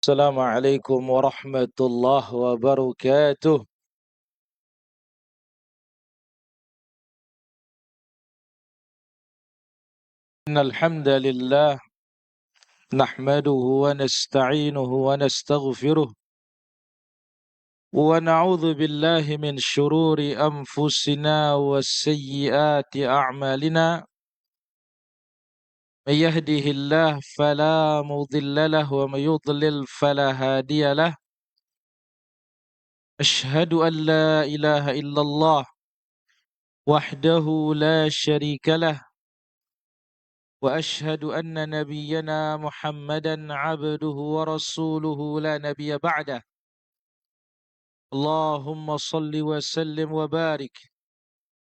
السلام عليكم ورحمة الله وبركاته. إن الحمد لله نحمده ونستعينه ونستغفره ونعوذ بالله من شرور أنفسنا وسيئات أعمالنا. من يهده الله فلا مضل له ومن يضلل فلا هادي له. أشهد أن لا إله إلا الله وحده لا شريك له، وأشهد أن نبينا محمدا عبده ورسوله لا نبي بعده. اللهم صل وسلم وبارك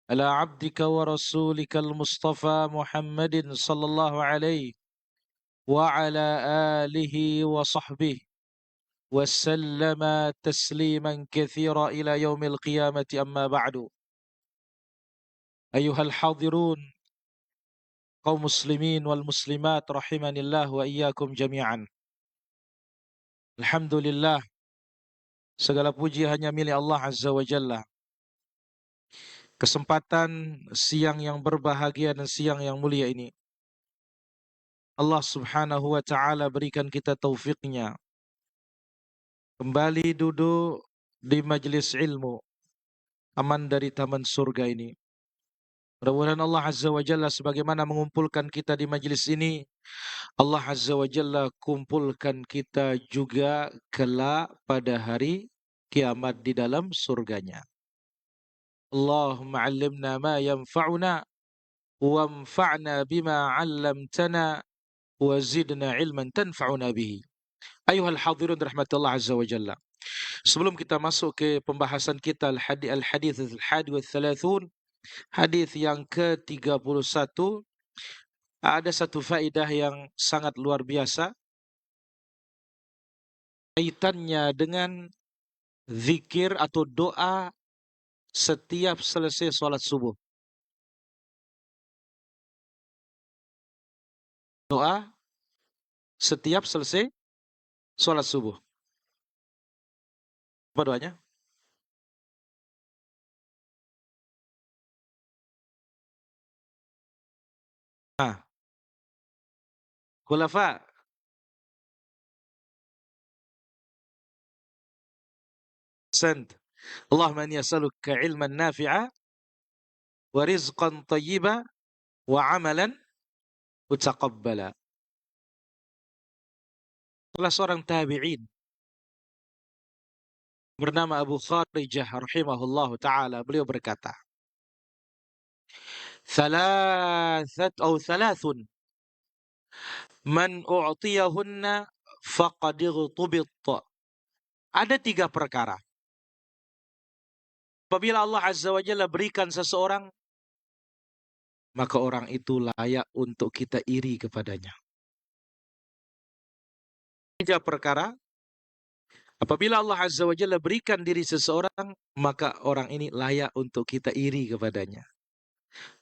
على عبدك ورسولك المصطفى محمد صلى الله عليه وعلى آله وصحبه وسلم تسليما كثيرا إلى يوم القيامة. أما بعد، أيها الحاضرون kaum muslimin wal muslimat rahimanillah wa iyyakum jami'an. Alhamdulillah, segala puji hanya milik Allah Azza wa Jalla. Kesempatan siang yang berbahagia dan siang yang mulia ini, Allah Subhanahu wa Ta'ala berikan kita taufiknya kembali duduk di majelis ilmu, aman dari taman surga ini. Mudah-mudahan Allah Azza wa Jalla sebagaimana mengumpulkan kita di majelis ini, Allah Azza wa Jalla kumpulkan kita juga kelak pada hari kiamat di dalam surganya. Allahumma 'allimna ma yanfa'una wanfa'na bima 'allamtana wa zidna 'ilman tanfa'una bihi. Ayuhal hadirun rahmatullah azza wa jalla. Sebelum kita masuk ke pembahasan kita al-hadits al-hadi wa thalathun, hadis yang ke-31, ada satu faedah yang sangat luar biasa kaitannya dengan zikir atau doa setiap selesai sholat subuh. Doa setiap selesai sholat subuh. Apa doanya? Ah, khulafa. Sant. Allahumma inni as'aluka ilman nafi'a wa rizqan tayyiba wa amalan mutaqabbala. Salah seorang tabi'in bernama Abu Kharijah rahimahullahu ta'ala, beliau berkata, thalathun man u'tiyahunna faqad ightubit. Ada 3 perkara apabila Allah Azza wa Jalla berikan seseorang, maka orang itu layak untuk kita iri kepadanya. 3 perkara apabila Allah Azza wa Jalla berikan diri seseorang, maka orang ini layak untuk kita iri kepadanya,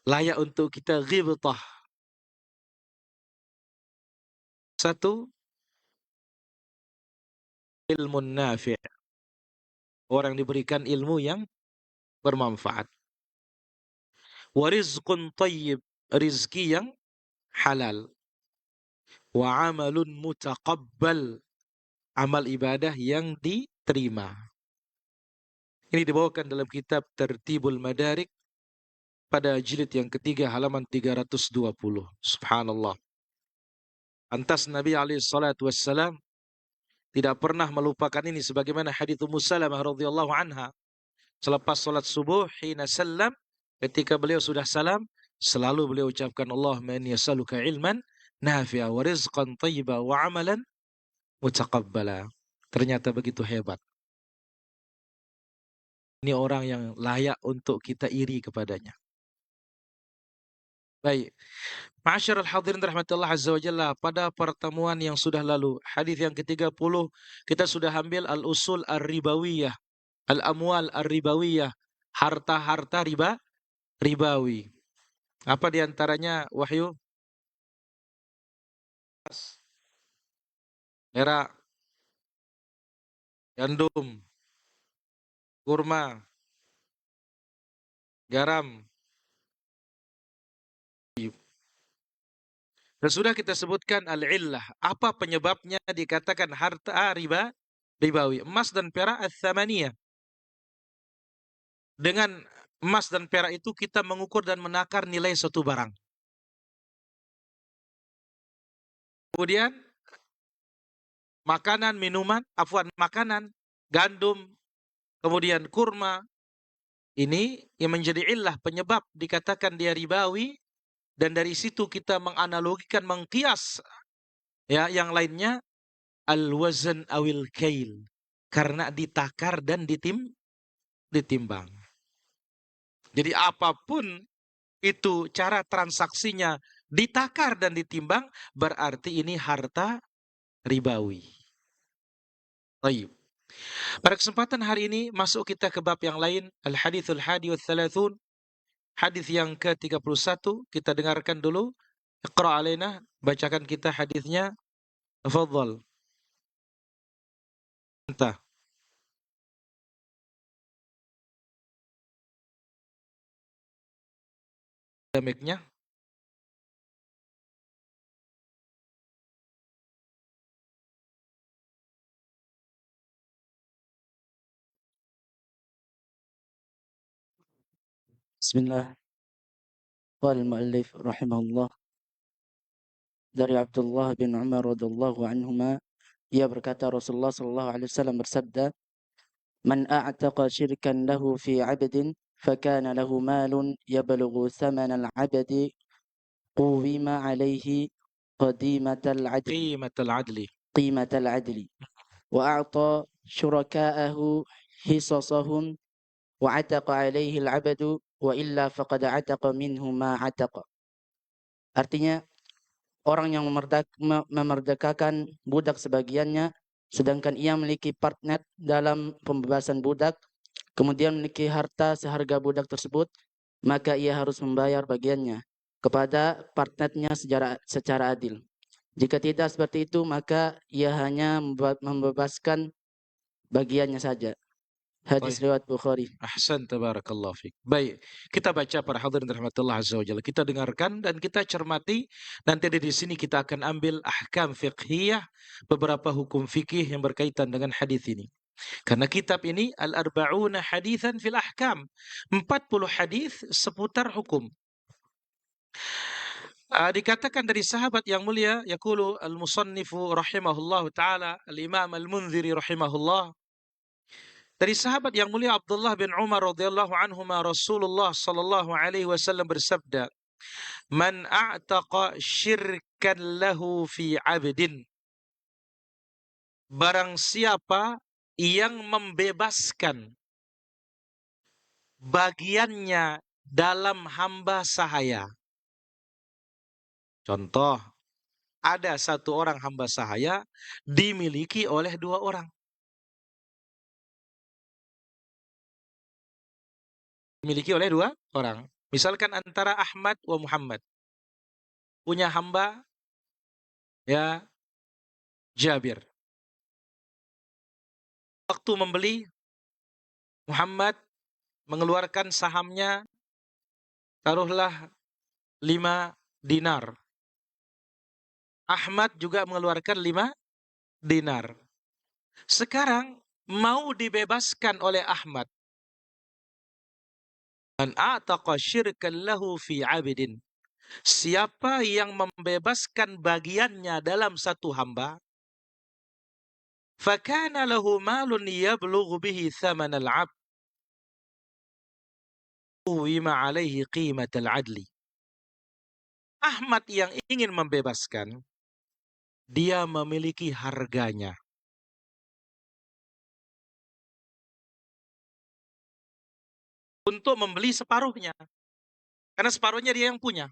layak untuk kita ghibtah. 1, ilmu nafi', orang diberikan ilmu yang bermanfaat. Wa rizqun thayyib, rizki yang halal. Wa amalun mutaqabbal, amal ibadah yang diterima. Ini dibawakan dalam kitab Tertibul Madarik pada jilid yang ketiga halaman 320. Subhanallah. Antas Nabi SAW tidak pernah melupakan ini, sebagaimana hadits Ummu Salamah radhiyallahu anha selepas salat subuh, hina sallam, ketika beliau sudah salam, selalu beliau ucapkan Allahumma inni as'aluka ilman nafi'a wa rizqan thayyiba wa amalan mutaqabbala. Ternyata begitu hebat. Ini orang yang layak untuk kita iri kepadanya. Baik. Ma'asyiral hadirin rahmatullah azza wa jalla, pada pertemuan yang sudah lalu, hadis yang ke-30, kita sudah ambil al-usul ar-ribawiyah, al-amwal ar-ribawiyah, harta-harta ribawi. Apa diantaranya, Wahyu? Merah, gandum, kurma, garam. Dan sudah kita sebutkan al-illah. Apa penyebabnya dikatakan harta ribawi. Emas dan perak ats-tsamaniyah. Dengan emas dan perak itu kita mengukur dan menakar nilai suatu barang. Kemudian makanan, minuman, makanan, gandum, kemudian kurma. Ini yang menjadi illah, penyebab dikatakan dia ribawi, dan dari situ kita menganalogikan, mengkias ya yang lainnya, al-wazn awil kail, karena ditakar dan ditimbang. Jadi apapun itu cara transaksinya ditakar dan ditimbang, berarti ini harta ribawi. Baik. Pada kesempatan hari ini masuk kita ke bab yang lain, al-hadithul hadi wa thalathun, hadis yang ke-31. Kita dengarkan dulu. Iqra alaina, bacakan kita hadisnya. Tafadhal. Entah. Mic-nya. Bismillah. Qala al-mu'allif rahimahullah, dari Abdullah bin Umar radhiyallahu anhuma, ia berkata Rasulullah sallallahu alaihi wasallam bersabda, "Man a'taqa syirkan lahu fi 'abdin fakana lahu malun yablughu thamana al-'abdi quwima 'alayhi qadimatal 'adli Qimatul adli. qimatal 'adli wa a'ta syuraka'ahu hisasahum wa 'ataqa 'alayhi al-'abdu wa illa faqad 'ataqa minhu ma 'ataqa." Artinya, orang yang memerdekakan budak sebagiannya, sedangkan ia memiliki partner dalam pembebasan budak, kemudian memiliki harta seharga budak tersebut, maka ia harus membayar bagiannya kepada partnernya secara adil. Jika tidak seperti itu, maka ia hanya membebaskan bagiannya saja. Hadis riwayat Bukhari. Ahsan, tabarakallah fiik. Baik, kita baca para hadirin rahmatullah azza wajalla. Kita dengarkan dan kita cermati. Nanti di sini kita akan ambil ahkam fiqhiyah, beberapa hukum fikih yang berkaitan dengan hadis ini. Karena kitab ini al-arba'una haditsan fil ahkam. 40 hadis seputar hukum. Dikatakan dari sahabat yang mulia, yaqulu al-musannifu rahimahullahu taala, al-Imam al-Munziri rahimahullah, dari sahabat yang mulia Abdullah bin Umar radhiyallahu anhuma, Rasulullah sallallahu alaihi wasallam bersabda, "Man a'taqa syirkan lahu fi 'abdin." Barang siapa yang membebaskan bagiannya dalam hamba sahaya. Contoh, ada satu orang hamba sahaya dimiliki oleh dua orang. Dimiliki oleh dua orang. Misalkan antara Ahmad wa Muhammad. Punya hamba ya Jabir. Waktu membeli, Muhammad mengeluarkan sahamnya, taruhlah 5 dinar. Ahmad juga mengeluarkan 5 dinar. Sekarang mau dibebaskan oleh Ahmad. Man a'taqa syirkan lahu fi 'abdin. Siapa yang membebaskan bagiannya dalam satu hamba, fakana lahu malun yablughu bihi thamanal 'abd, uwima 'alaihi qimatal 'adli. Ahmad yang ingin membebaskan, dia memiliki harganya. Untuk membeli separuhnya. Karena separuhnya dia yang punya.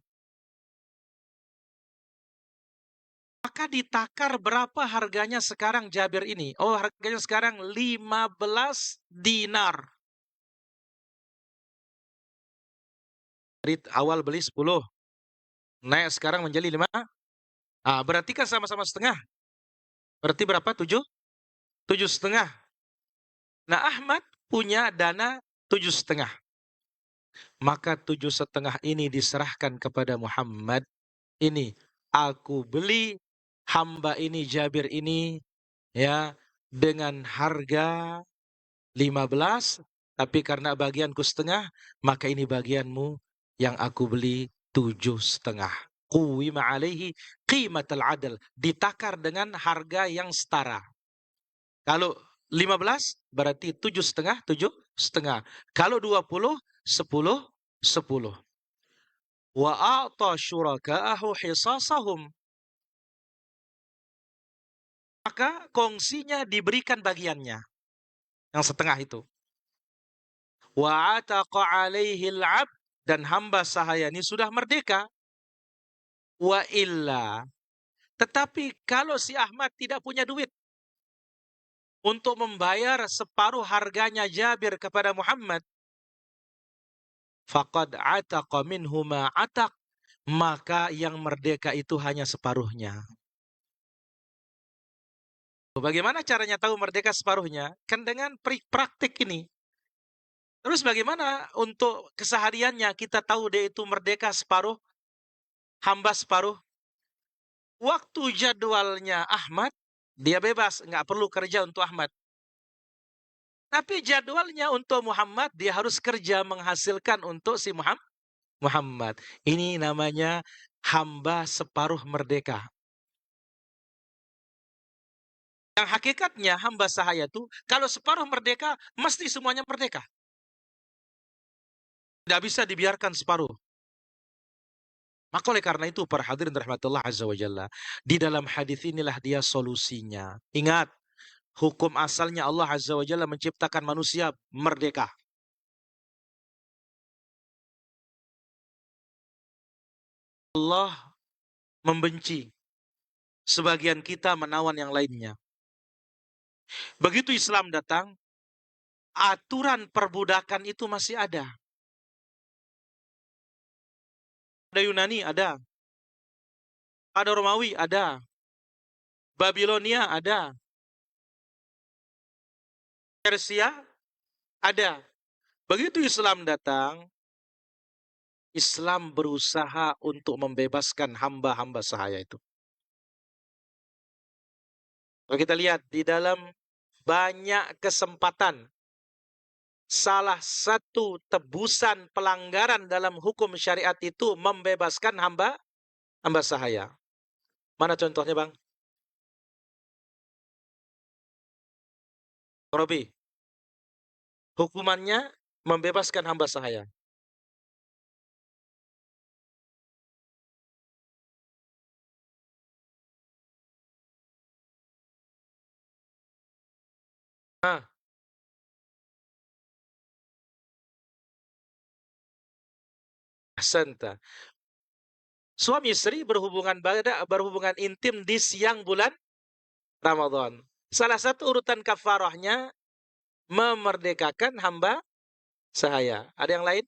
Maka ditakar berapa harganya sekarang Jabir ini? Oh, harganya sekarang 15 dinar. Dari awal beli 10. Naik sekarang menjadi 5. Berarti kan sama-sama setengah. Berarti berapa? 7? 7,5. Nah, Ahmad punya dana 7,5. Maka 7,5 ini diserahkan kepada Muhammad. Ini, aku beli hamba ini, Jabir ini, ya, dengan harga 15, tapi karena bagianku setengah, maka ini bagianmu yang aku beli 7,5. Quwima alaihi qimatal adl. Ditakar dengan harga yang setara. Kalau 15 berarti 7,5, 7,5. Kalau 20, 10, 10. Wa a'ta syuraka'ahu hisasahum. Maka kongsinya diberikan bagiannya. Yang setengah itu. Wa ataqa alaihil 'abd, dan hamba sahaya ini sudah merdeka. Wa illa, tetapi kalau si Ahmad tidak punya duit untuk membayar separuh harganya Jabir kepada Muhammad, faqad ataqa minhu ma ataq, maka yang merdeka itu hanya separuhnya. Bagaimana caranya tahu merdeka separuhnya? Kan dengan praktik ini. Terus bagaimana untuk kesehariannya kita tahu dia itu merdeka separuh, hamba separuh? Waktu jadwalnya Ahmad, dia bebas, nggak perlu kerja untuk Ahmad. Tapi jadwalnya untuk Muhammad, dia harus kerja menghasilkan untuk si Muhammad. Ini namanya hamba separuh merdeka. Yang hakikatnya hamba sahaya itu, kalau separuh merdeka, mesti semuanya merdeka. Tidak bisa dibiarkan separuh. Maka oleh karena itu, para hadirin rahmatullah azza wa jalla, di dalam hadis inilah dia solusinya. Ingat, hukum asalnya Allah azza wa jalla menciptakan manusia merdeka. Allah membenci sebagian kita menawan yang lainnya. Begitu Islam datang, aturan perbudakan itu masih ada. Ada Yunani, ada. Ada Romawi, ada. Babilonia, ada. Persia, ada. Begitu Islam datang, Islam berusaha untuk membebaskan hamba-hamba sahaya itu. Kalau kita lihat di dalam banyak kesempatan, salah satu tebusan pelanggaran dalam hukum syariat itu membebaskan hamba sahaya. Mana contohnya, Bang? Robi, hukumannya membebaskan hamba sahaya. Nah, ahsanta. Suami istri berhubungan intim di siang bulan Ramadan. Salah satu urutan kafarahnya memerdekakan hamba sahaya. Ada yang lain?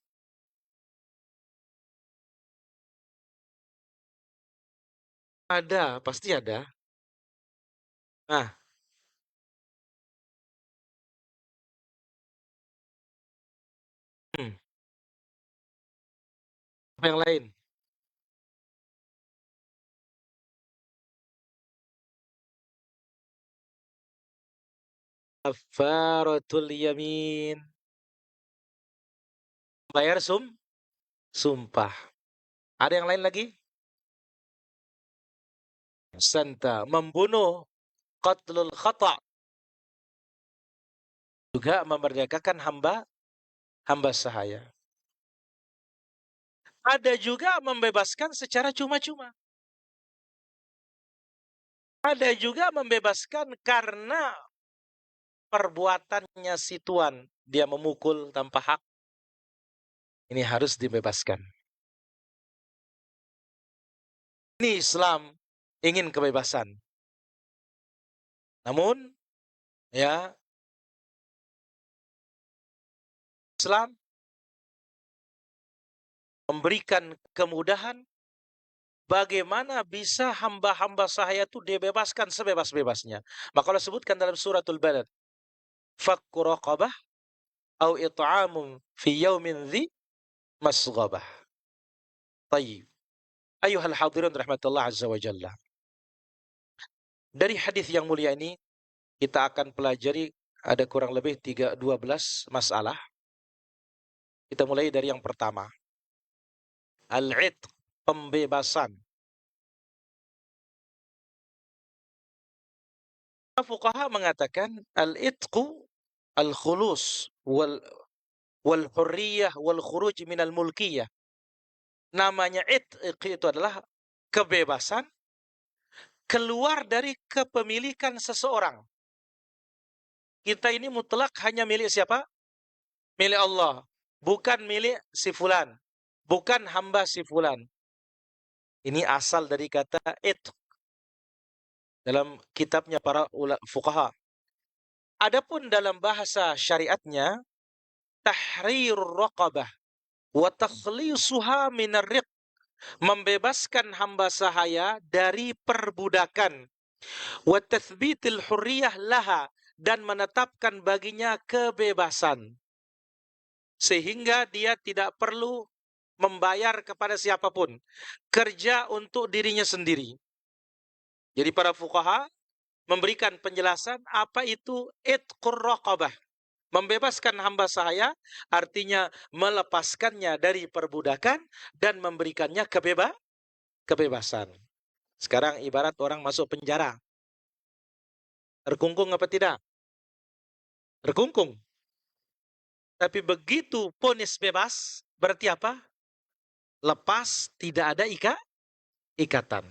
Ada, pasti ada. Nah, hmm, apa yang lain? Kafaratul yamin. Bayar sumpah. Ada yang lain lagi? Santa, membunuh, qatlul khata'. Juga memerdekakan hamba sahaya. Ada juga membebaskan secara cuma-cuma. Ada juga membebaskan karena perbuatannya si tuan. Dia memukul tanpa hak. Ini harus dibebaskan. Ini Islam ingin kebebasan. Namun, ya, Islam memberikan kemudahan bagaimana bisa hamba-hamba sahaya itu dibebaskan sebebas-bebasnya. Maka Allah sebutkan dalam suratul Balad, fakku raqabah au it'amun fi yaumin dhi masghabah. Tayyib. Ayuhal hadirin rahmatullah azza wa jalla. Dari hadis yang mulia ini kita akan pelajari ada kurang lebih 12 masalah. Kita mulai dari yang pertama. Al-'itq, pembebasan. Fuqaha mengatakan al-'itqu al-khulus wal hurriyah wal khuruj minal mulkiyah. Namanya itq itu adalah kebebasan keluar dari kepemilikan seseorang. Kita ini mutlak hanya milik siapa? Milik Allah, bukan milik si fulan, bukan hamba si fulan. Ini asal dari kata itq dalam kitabnya para fuqaha. Adapun dalam bahasa syariatnya tahrirur raqabah wa takhlisuha minar riq, membebaskan hamba sahaya dari perbudakan, wa tathbitil hurriyah laha, dan menetapkan baginya kebebasan sehingga dia tidak perlu membayar kepada siapapun, kerja untuk dirinya sendiri. Jadi para fuqaha memberikan penjelasan apa itu itqur raqabah. Membebaskan hamba sahaya artinya melepaskannya dari perbudakan dan memberikannya kebebasan. Sekarang ibarat orang masuk penjara. Terkungkung apa tidak? Terkungkung. Tapi begitu vonis bebas, berarti apa? Lepas, tidak ada ikatan.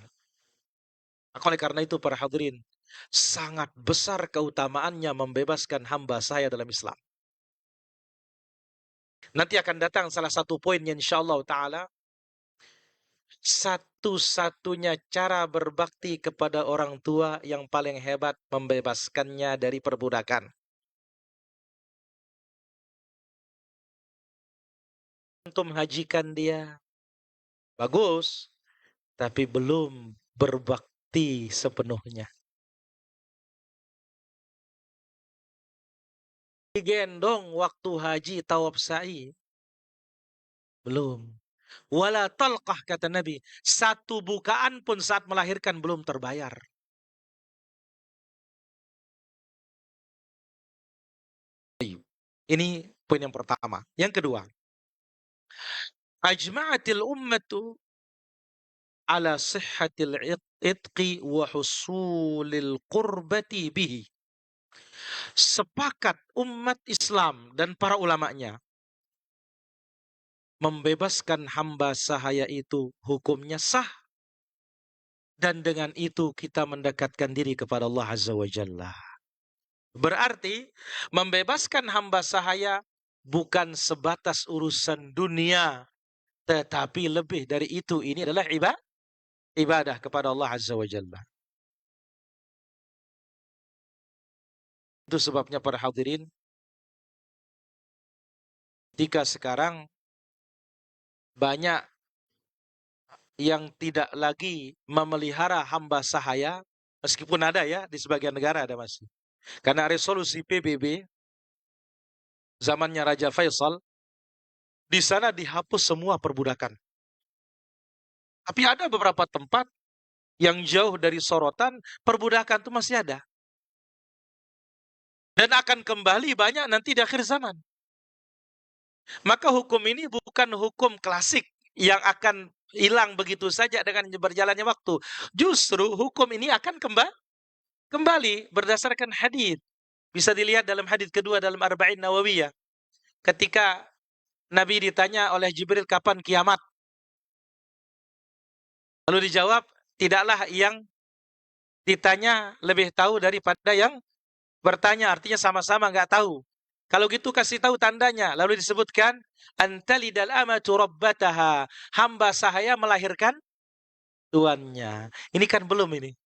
Oleh karena itu para hadirin, sangat besar keutamaannya membebaskan hamba saya dalam Islam. Nanti akan datang salah satu poin yang insyaallah ta'ala, satu-satunya cara berbakti kepada orang tua yang paling hebat membebaskannya dari perbudakan. Untuk menghajikan dia, bagus, tapi belum berbakti sepenuhnya. Digendong waktu haji tawaf sa'i, belum. Wala talqah, kata Nabi, satu bukaan pun saat melahirkan belum terbayar. Ini poin yang pertama. Yang kedua, ajma'atil ummatu ala sihhatil itqi wa husulil qurbati bihi. Sepakat umat Islam dan para ulamanya, membebaskan hamba sahaya itu hukumnya sah, dan dengan itu kita mendekatkan diri kepada Allah Azza wa Jalla. Berarti membebaskan hamba sahaya bukan sebatas urusan dunia, tetapi lebih dari itu, ini adalah ibadah kepada Allah Azza wa Jalla. Itu sebabnya para hadirin, jika sekarang banyak yang tidak lagi memelihara hamba sahaya, meskipun ada ya, di sebagian negara ada masih. Karena resolusi PBB zamannya Raja Faisal, di sana dihapus semua perbudakan. Tapi ada beberapa tempat yang jauh dari sorotan, perbudakan itu masih ada. Dan akan kembali banyak nanti di akhir zaman. Maka hukum ini bukan hukum klasik yang akan hilang begitu saja dengan berjalannya waktu. Justru hukum ini akan kembali berdasarkan hadis. Bisa dilihat dalam hadis kedua dalam Arba'in Nawawiyah. Ketika Nabi ditanya oleh Jibril kapan kiamat, lalu dijawab, tidaklah yang ditanya lebih tahu daripada yang bertanya, artinya sama-sama nggak tahu. Kalau gitu kasih tahu tandanya. Lalu disebutkan antalidal amatu rabbataha, hamba sahaya melahirkan tuannya. Ini kan belum ini.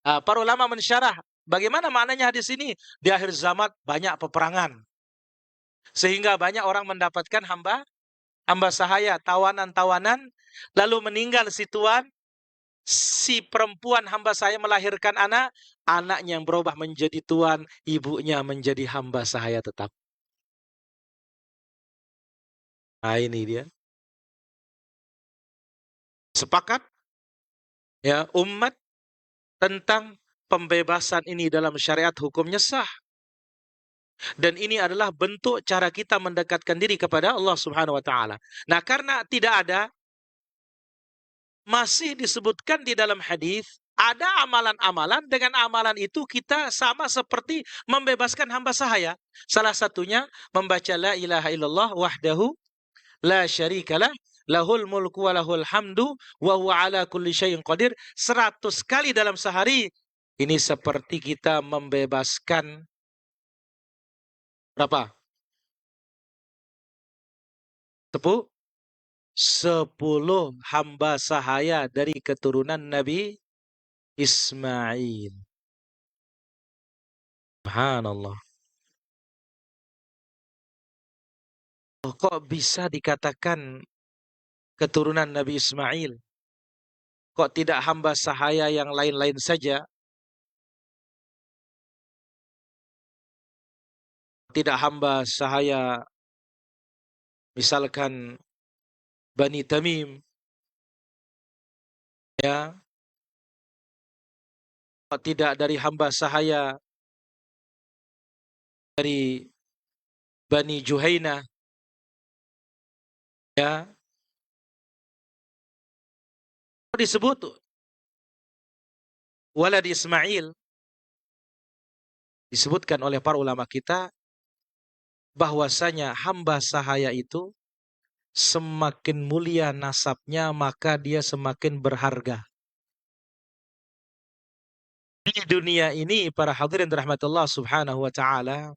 Para ulama mensyarah bagaimana maknanya hadis ini. Di akhir zaman banyak peperangan, sehingga banyak orang mendapatkan hamba sahaya, tawanan-tawanan, lalu meninggal si tuan, Si perempuan hamba saya melahirkan anak, anaknya yang berubah menjadi tuan, ibunya menjadi hamba saya tetap. Nah, ini dia. Sepakat ya umat tentang pembebasan ini dalam syariat hukumnya sah. Dan ini adalah bentuk cara kita mendekatkan diri kepada Allah Subhanahu wa taala. Nah, karena tidak ada, masih disebutkan di dalam hadis ada amalan-amalan, dengan amalan itu kita sama seperti membebaskan hamba sahaya. Salah satunya membaca la ilaha illallah wahdahu la syarikalah lahul mulku wa lahul hamdu wa huwa ala kulli syai'in qadir 100 kali dalam sehari. Ini seperti kita membebaskan berapa? 10 hamba sahaya dari keturunan Nabi Ismail. Subhanallah. Kok bisa dikatakan keturunan Nabi Ismail? Kok tidak hamba sahaya yang lain-lain saja? Tidak hamba sahaya misalkan Bani Tamim, ya? Kok tidak dari hamba sahaya dari Bani Juhaina, ya? Kok disebut walad Ismail? Disebutkan oleh para ulama kita bahwasanya hamba sahaya itu semakin mulia nasabnya, maka dia semakin berharga. Di dunia ini, para hadirin rahmatullah subhanahu wa ta'ala,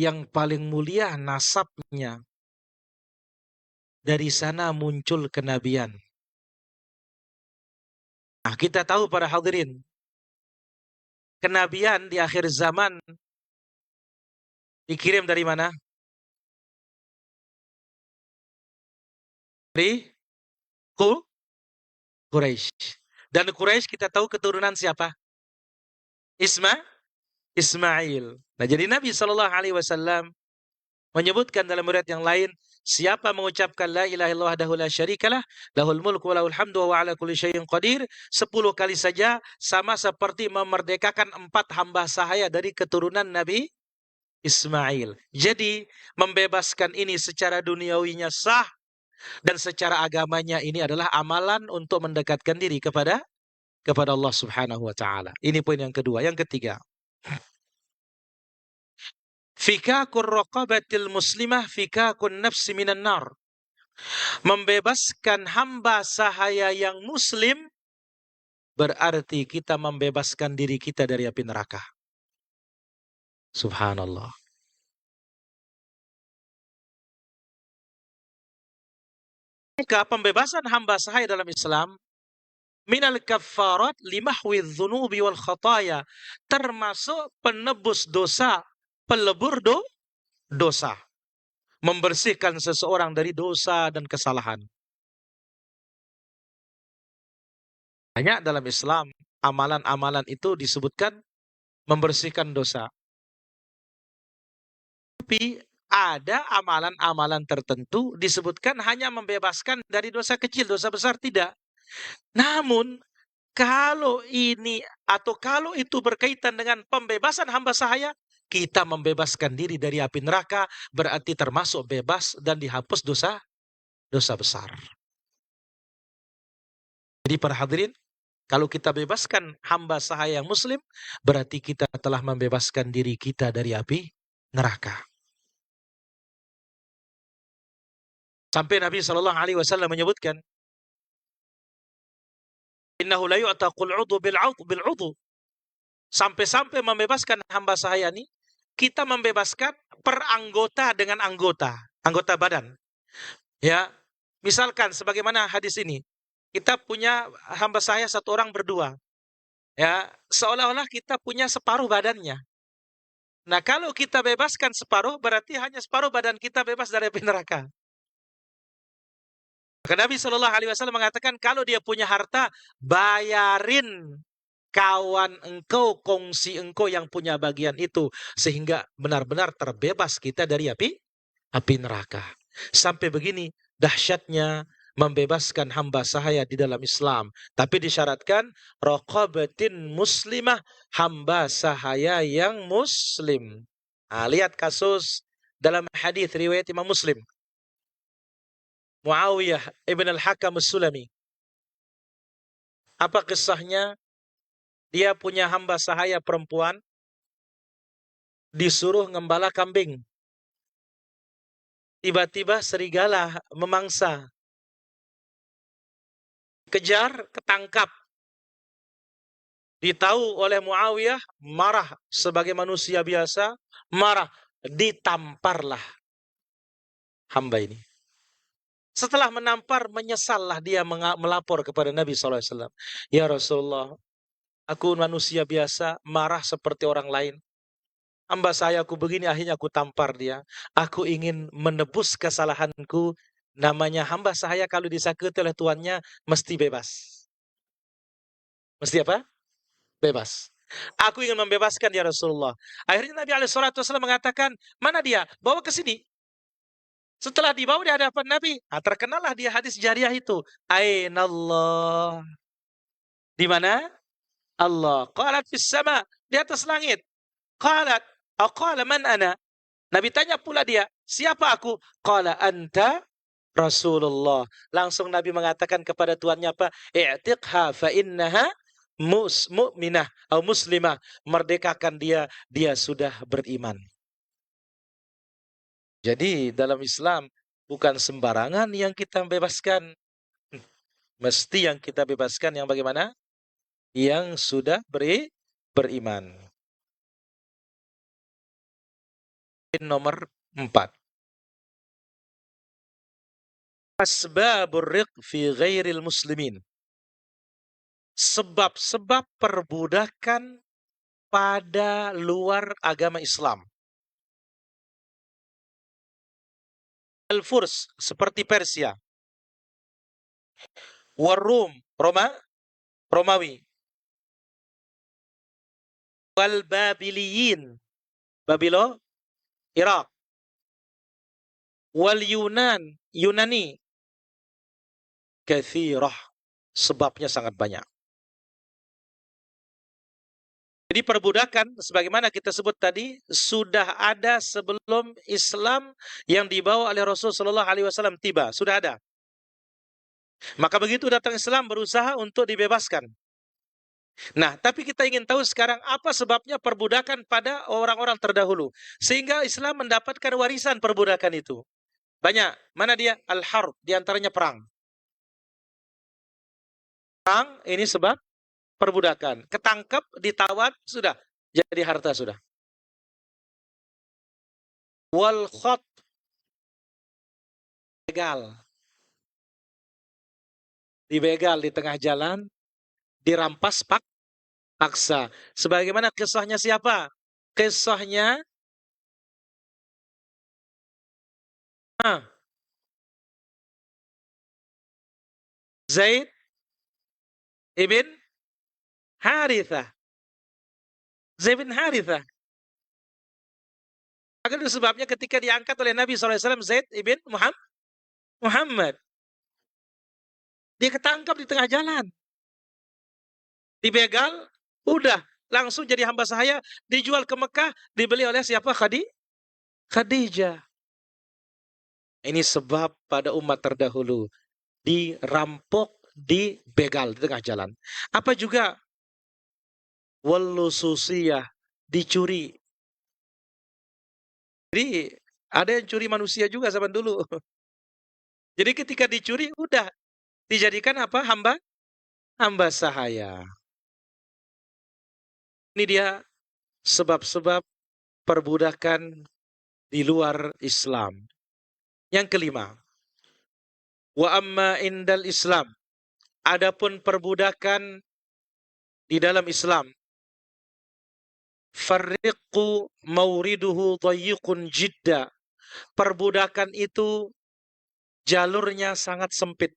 yang paling mulia nasabnya, dari sana muncul kenabian. Nah, kita tahu para hadirin, kenabian di akhir zaman dikirim dari mana? Dari Quraisy. Dan Quraisy kita tahu keturunan siapa? Ismail. Nah, jadi Nabi SAW menyebutkan dalam riwayat yang lain, siapa mengucapkan la ilaha illallah wahdahu la syarikalah, lahul mulku wa lahul hamdu wa ala kulli syai'in qadir 10 kali saja, sama seperti memerdekakan 4 hamba sahaya dari keturunan Nabi Ismail. Jadi, membebaskan ini secara duniawinya sah, dan secara agamanya ini adalah amalan untuk mendekatkan diri kepada Allah Subhanahu wa taala. Ini poin yang kedua. Yang ketiga, fikakur raqabatil muslimah fikakun nafsi minan nar. Membebaskan hamba sahaya yang muslim berarti kita membebaskan diri kita dari api neraka. Subhanallah. Maka pembebasan hamba sahaya dalam Islam minal kaffarat limahwi dzunubi wal khataya, termasuk penebus dosa, pelebur dosa, membersihkan seseorang dari dosa dan kesalahan. Banyak dalam Islam amalan-amalan itu disebutkan membersihkan dosa. Tapi ada amalan-amalan tertentu disebutkan hanya membebaskan dari dosa kecil, dosa besar tidak. Namun kalau ini atau kalau itu berkaitan dengan pembebasan hamba sahaya, kita membebaskan diri dari api neraka, berarti termasuk bebas dan dihapus dosa besar. Jadi para hadirin, kalau kita bebaskan hamba sahaya yang muslim, berarti kita telah membebaskan diri kita dari api neraka. Sampai Nabi SAW menyebutkan, innahu la yu'taqul 'udhu bil 'udhu. Sampai-sampai membebaskan hamba sahaya ini, kita membebaskan per anggota dengan anggota badan. Ya, misalkan sebagaimana hadis ini, kita punya hamba sahaya 1 orang berdua. Ya, seolah-olah kita punya separuh badannya. Nah, kalau kita bebaskan separuh, berarti hanya separuh badan kita bebas dari api neraka. Maka Nabi Shallallahu Alaihi Wasallam mengatakan kalau dia punya harta, bayarin kawan engkau, kongsi engkau yang punya bagian itu, sehingga benar-benar terbebas kita dari api neraka. Sampai begini dahsyatnya membebaskan hamba sahaya di dalam Islam. Tapi disyaratkan raqabatin muslimah, hamba sahaya yang muslim. Nah, lihat kasus dalam hadis riwayat Imam Muslim. Muawiyah ibn al-Hakam as-Sulami. Apa kisahnya? Dia punya hamba sahaya perempuan, disuruh ngembala kambing. Tiba-tiba serigala memangsa. Kejar, ketangkap. Ditahu oleh Muawiyah, marah sebagai manusia biasa, marah, ditamparlah hamba ini. Setelah menampar, menyesallah dia melapor kepada Nabi SAW. Ya Rasulullah, aku manusia biasa, marah seperti orang lain. Hamba saya aku begini, akhirnya aku tampar dia. Aku ingin menebus kesalahanku. Namanya hamba saya kalau disakiti oleh tuannya, mesti bebas. Mesti apa? Bebas. Aku ingin membebaskan ya Rasulullah. Akhirnya Nabi SAW mengatakan, mana dia? Bawa ke sini. Setelah dibawa di hadapan Nabi, terkenallah dia hadis jariah itu. Ainallah. Di mana? Allah. Qalat fis sama, di atas langit. Qalat, qala man ana? Nabi tanya pula dia, siapa aku? Qala anta Rasulullah. Langsung Nabi mengatakan kepada tuannya apa? I'tiqha fa innaha mu'minah atau muslimah. Merdekakan dia, dia sudah beriman. Jadi dalam Islam bukan sembarangan yang kita bebaskan. Mesti yang kita bebaskan yang bagaimana? Yang sudah beriman. Nomor 4. Asbabur riq fi ghairil muslimin. Sebab-sebab perbudakan pada luar agama Islam. Al-Furs, seperti Persia. Warum, Romawi. Wal-Babiliyin, Babilo, Irak. Wal-Yunan, Yunani. Kathirah, sebabnya sangat banyak. Jadi perbudakan, sebagaimana kita sebut tadi, sudah ada sebelum Islam yang dibawa oleh Rasulullah SAW tiba. Sudah ada. Maka begitu datang Islam, berusaha untuk dibebaskan. Nah, tapi kita ingin tahu sekarang apa sebabnya perbudakan pada orang-orang terdahulu. Sehingga Islam mendapatkan warisan perbudakan itu. Banyak. Mana dia? Al-Harb, diantaranya perang. Perang, ini sebab perbudakan. Ketangkep, ditawan, sudah. Jadi harta sudah. Wal khot, begal. Dibegal di tengah jalan, dirampas paksa. Sebagaimana kisahnya siapa? Kisahnya Zaid ibn Harithah. Zaid bin Harithah. Maka itu sebabnya ketika diangkat oleh Nabi SAW, Zaid ibn Muhammad. Dia ketangkap di tengah jalan. Dibegal, udah. Langsung jadi hamba sahaya, dijual ke Mekah, dibeli oleh siapa? Khadijah. Ini sebab pada umat terdahulu. Dirampok, dibegal di tengah jalan. Apa juga? Walususiyah, dicuri. Jadi ada yang curi manusia juga zaman dulu. Jadi ketika dicuri, udah dijadikan apa? Hamba sahaya. Ini dia sebab-sebab perbudakan di luar Islam. Yang kelima, wa amma indal Islam. Adapun perbudakan di dalam Islam, farriqu mauriduhu dhayiqun jidda. Perbudakan itu jalurnya sangat sempit.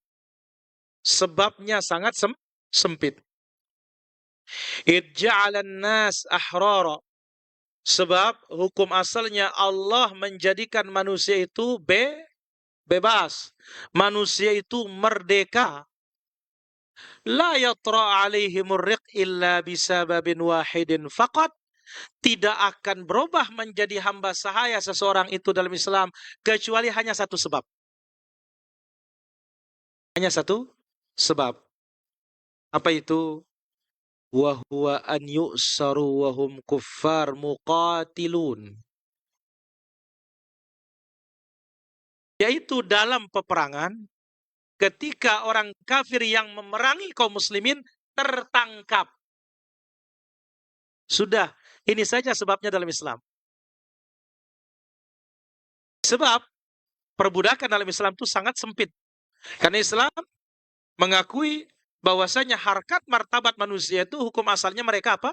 Sebabnya sangat sempit. Idja'alan nas ahrara. Sebab hukum asalnya Allah menjadikan manusia itu bebas. Manusia itu merdeka. La yatra alaihimur riq illa bisababin wahidin faqat. Tidak akan berubah menjadi hamba sahaya seseorang itu dalam Islam kecuali hanya satu sebab. Hanya satu sebab. Apa itu? Wa huwa an yu'saru wa hum kuffar muqatilun. Yaitu dalam peperangan ketika orang kafir yang memerangi kaum muslimin tertangkap. Sudah, ini saja sebabnya dalam Islam. Sebab perbudakan dalam Islam itu sangat sempit. Karena Islam mengakui bahwasanya harkat martabat manusia itu hukum asalnya mereka apa?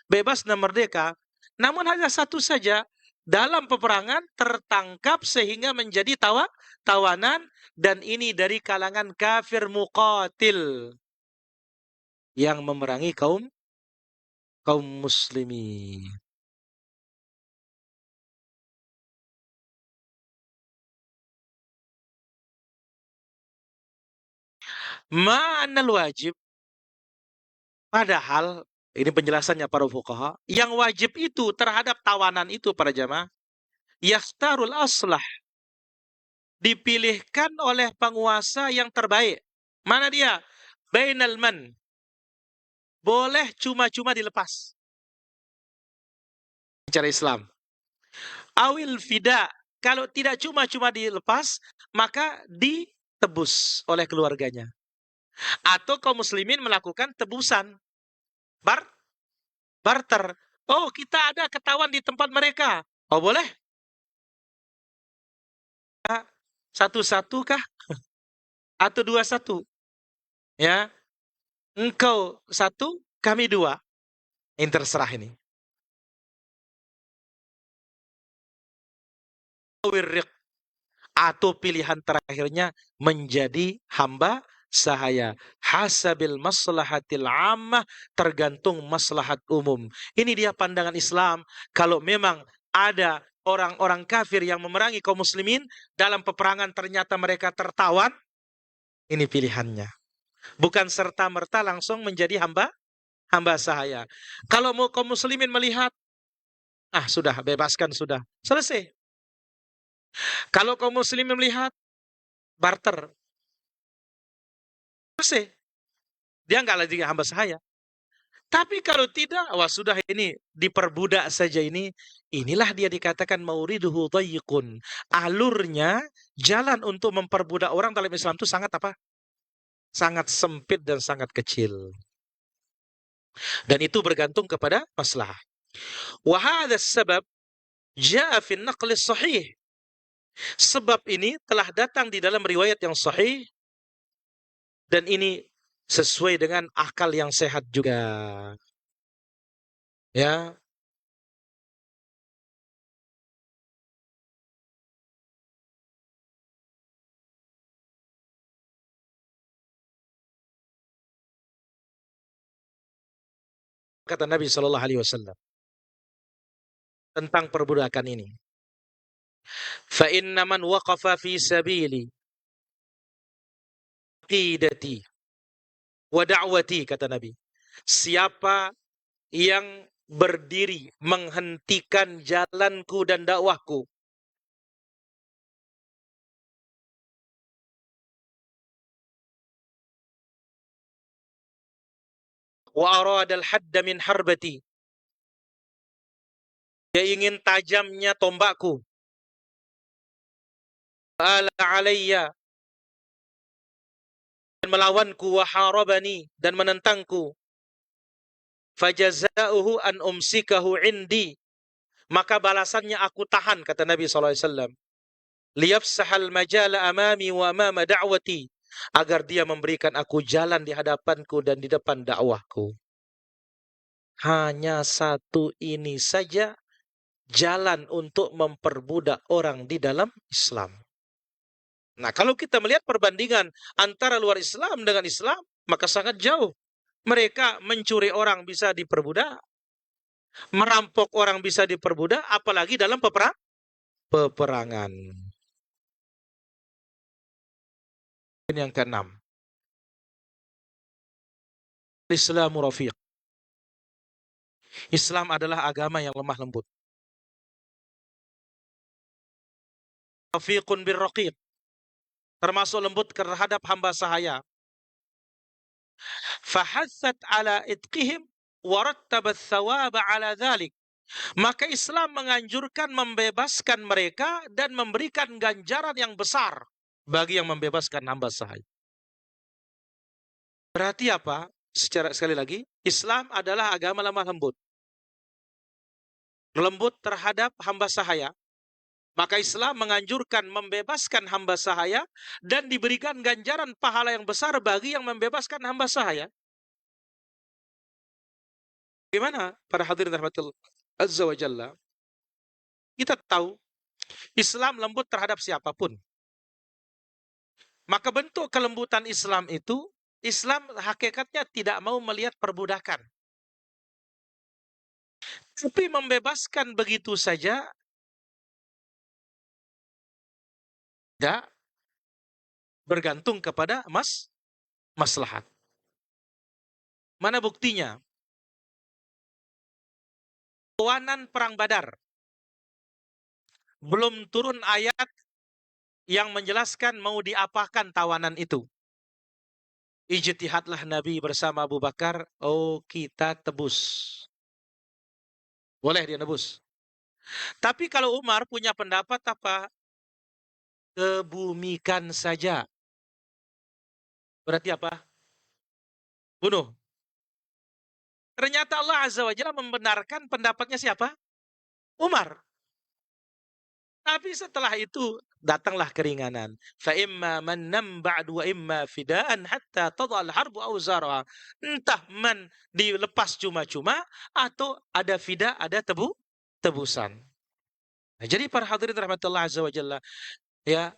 Bebas dan merdeka. Namun hanya satu saja, dalam peperangan tertangkap sehingga menjadi tawanan, dan ini dari kalangan kafir muqatil yang memerangi kaum muslimin. Ma'anal wajib, padahal ini penjelasannya para fuqaha, yang wajib itu terhadap tawanan itu para jamaah, yakhtarul aslah, dipilihkan oleh penguasa yang terbaik. Mana dia? Bainal man, boleh cuma-cuma dilepas. Cara Islam. Awil fida, kalau tidak cuma-cuma dilepas, maka ditebus oleh keluarganya. Atau kaum muslimin melakukan tebusan. Barter. Oh, kita ada ketahuan di tempat mereka. Oh, boleh? Satu-satu kah? Atau 2-1? Ya. Engkau 1, kami 2. Ini terserah ini. Atau pilihan terakhirnya menjadi hamba sahaya. Hasabil maslahatil ammah, tergantung maslahat umum. Ini dia pandangan Islam. Kalau memang ada orang-orang kafir yang memerangi kaum muslimin, dalam peperangan ternyata mereka tertawan, ini pilihannya. Bukan serta-merta langsung menjadi hamba sahaya. Kalau mau kaum muslimin melihat, sudah, bebaskan, sudah. Selesai. Kalau kaum muslimin melihat, barter. Selesai. Dia nggak lagi hamba sahaya. Tapi kalau tidak, sudah, ini diperbudak saja ini. Inilah dia dikatakan mauriduhu dhayiqun. Alurnya, jalan untuk memperbudak orang dalam Islam itu sangat apa? Sangat sempit dan sangat kecil. Dan itu bergantung kepada masalah. Wa hadha sabab jaa fi an-naql as-sahih. Sebab ini telah datang di dalam riwayat yang sahih, dan ini sesuai dengan akal yang sehat juga. Ya. Kata Nabi Shallallahu Alaihi Wasallam tentang perbudakan ini. Fa inna man waqafa fi sabili qidati wa da'wati, kata Nabi. Siapa yang berdiri menghentikan jalanku dan dakwahku, wa aradal hadda min harbati, dia ingin tajamnya tombakku, ala alayya, dan melawanku, wa harabani, dan menentangku, fajazauhu an umsikahu indi, maka balasannya aku tahan, kata Nabi SAW. Liyafsahal majala amami wa amama da'wati, agar dia memberikan aku jalan di hadapanku dan di depan dakwahku. Hanya satu ini saja jalan untuk memperbudak orang di dalam Islam. Nah, kalau kita melihat perbandingan antara luar Islam dengan Islam, maka sangat jauh. Mereka mencuri orang bisa diperbudak, merampok orang bisa diperbudak, apalagi dalam peperangan. Ini yang keenam. Islamu rafiq. Islam adalah agama yang lemah lembut. Rafiqun birraqiq. Termasuk lembut terhadap hamba sahaya. Fahassat ala itqihim warattabat thawaba ala dhalik. Maka Islam menganjurkan membebaskan mereka dan memberikan ganjaran yang besar bagi yang membebaskan hamba sahaya. Berarti apa? Secara sekali lagi, Islam adalah agama lemah lembut. Lembut terhadap hamba sahaya. Maka Islam menganjurkan membebaskan hamba sahaya dan diberikan ganjaran pahala yang besar bagi yang membebaskan hamba sahaya. Gimana para hadirin rahmatillah azza wa jalla? Kita tahu Islam lembut terhadap siapapun. Maka bentuk kelembutan Islam itu, Islam hakikatnya tidak mau melihat perbudakan. Tapi membebaskan begitu saja, tidak bergantung kepada maslahat. Mana buktinya? Tawanan perang Badar. Belum turun ayat yang menjelaskan mau diapakan tawanan itu. Ijtihadlah Nabi bersama Abu Bakar, oh kita tebus. Boleh dia nebus. Tapi kalau Umar punya pendapat apa? Kebumikan saja. Berarti apa? Bunuh. Ternyata Allah Azza wa Jalla membenarkan pendapatnya siapa? Umar. Tapi setelah itu datanglah keringanan. Fa imma mannam ba'du wa imma fidaan hatta tadhal harbu awzaraha. Entah dilepas cuma-cuma atau ada fida, ada tebusan. Nah, jadi para hadirin rahmatullah azza wa jalla, ya,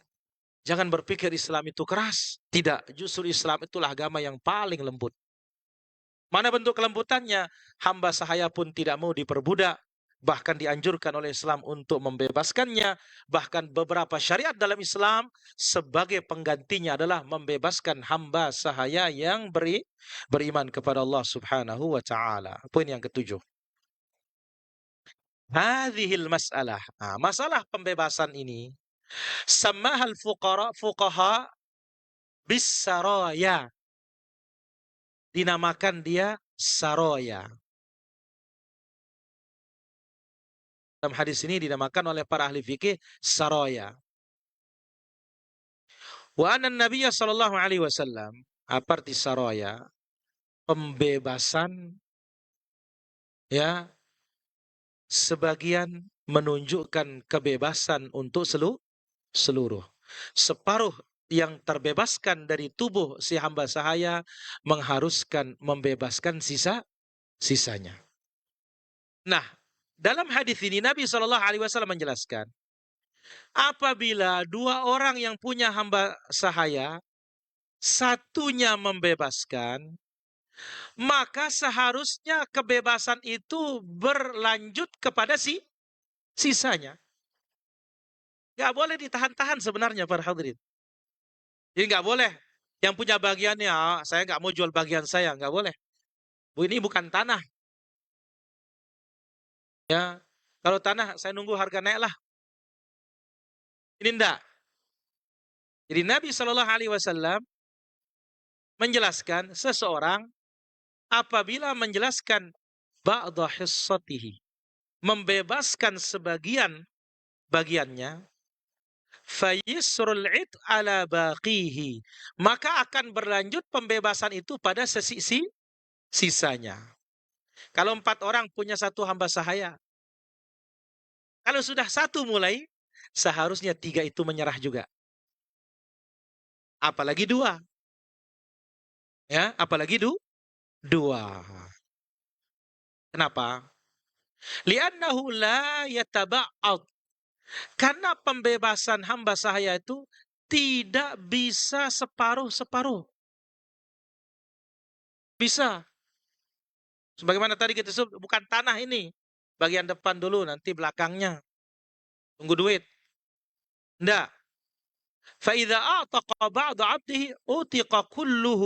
jangan berpikir Islam itu keras. Tidak, justru Islam itulah agama yang paling lembut. Mana bentuk kelembutannya? Hamba sahaya pun tidak mau diperbudak. Bahkan dianjurkan oleh Islam untuk membebaskannya. Bahkan beberapa syariat dalam Islam sebagai penggantinya adalah membebaskan hamba sahaya yang beriman kepada Allah Subhanahu wa ta'ala. Poin yang ketujuh. Hadhil mas'alah. Nah, masalah pembebasan ini samahal fuqaha bis-saraya. Dinamakan dia saraya. Dalam hadis ini dinamakan oleh para ahli fikih saraya. Wa anna Nabiya sallallahu alaihi wasallam, apa arti saraya? Pembebasan, ya, sebagian menunjukkan kebebasan untuk seluruh. Separuh yang terbebaskan dari tubuh si hamba sahaya mengharuskan membebaskan sisanya. Nah, dalam hadis ini Nabi Shallallahu Alaihi Wasallam menjelaskan, apabila dua orang yang punya hamba sahaya, satunya membebaskan, maka seharusnya kebebasan itu berlanjut kepada sisanya. Gak boleh ditahan-tahan sebenarnya para hadirin. Jadi gak boleh yang punya bagiannya, saya gak mau jual bagian saya, gak boleh. Ini bukan tanah. Ya, kalau tanah saya nunggu harga naik lah. Ini enggak. Jadi Nabi Shallallahu Alaihi Wasallam menjelaskan seseorang apabila menjelaskan ba'da hissatihi, membebaskan sebagian bagiannya, fayisrul id ala baqihi, maka akan berlanjut pembebasan itu pada sisanya. Kalau 4 orang punya satu hamba sahaya, kalau sudah satu mulai, seharusnya 3 itu menyerah juga. Apalagi 2. Ya, apalagi 2. Kenapa? Li'annahu la yataba'ad. Karena pembebasan hamba sahaya itu tidak bisa separuh-separuh. Bisa. Sebagaimana tadi kita sebut, bukan tanah ini. Bagian depan dulu, nanti belakangnya. Tunggu duit. Enggak. فَإِذَا أَعْتَقَ بَعْضَ عَبْدِهِ أُتِقَ كُلُّهُ.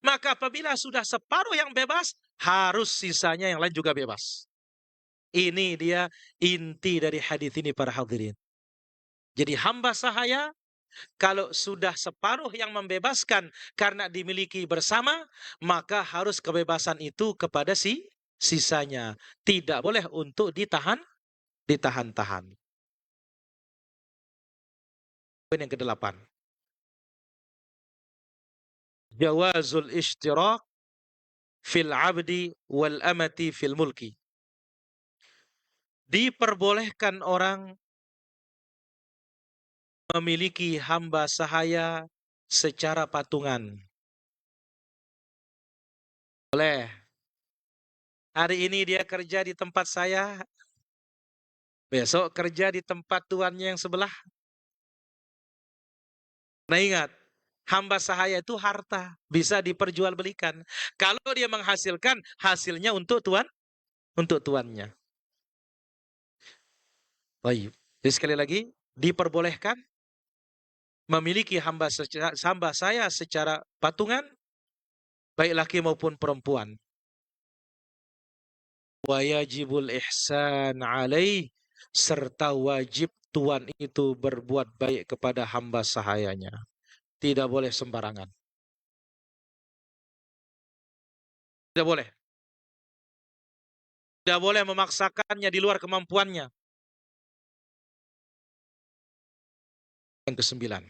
Maka apabila sudah separuh yang bebas, harus sisanya yang lain juga bebas. Ini dia inti dari hadis ini para hadirin. Jadi hamba sahaya kalau sudah separuh yang membebaskan karena dimiliki bersama, maka harus kebebasan itu kepada sisanya. Tidak boleh untuk ditahan-tahan. Poin yang ke-8. Jawazul ishtirak fil abdi wal amati fil mulki. Diperbolehkan orang memiliki hamba sahaya secara patungan. Boleh. Hari ini dia kerja di tempat saya, besok kerja di tempat tuannya yang sebelah. Nah ingat, hamba sahaya itu harta, bisa diperjualbelikan. Kalau dia menghasilkan, hasilnya untuk tuannya. Baik. Jadi sekali lagi, diperbolehkan memiliki hamba saya secara patungan, baik laki maupun perempuan. Wa yajibul ihsan alaih, serta wajib tuan itu berbuat baik kepada hamba sahayanya. Tidak boleh sembarangan. Tidak boleh. Tidak boleh memaksakannya di luar kemampuannya. Yang ke-9.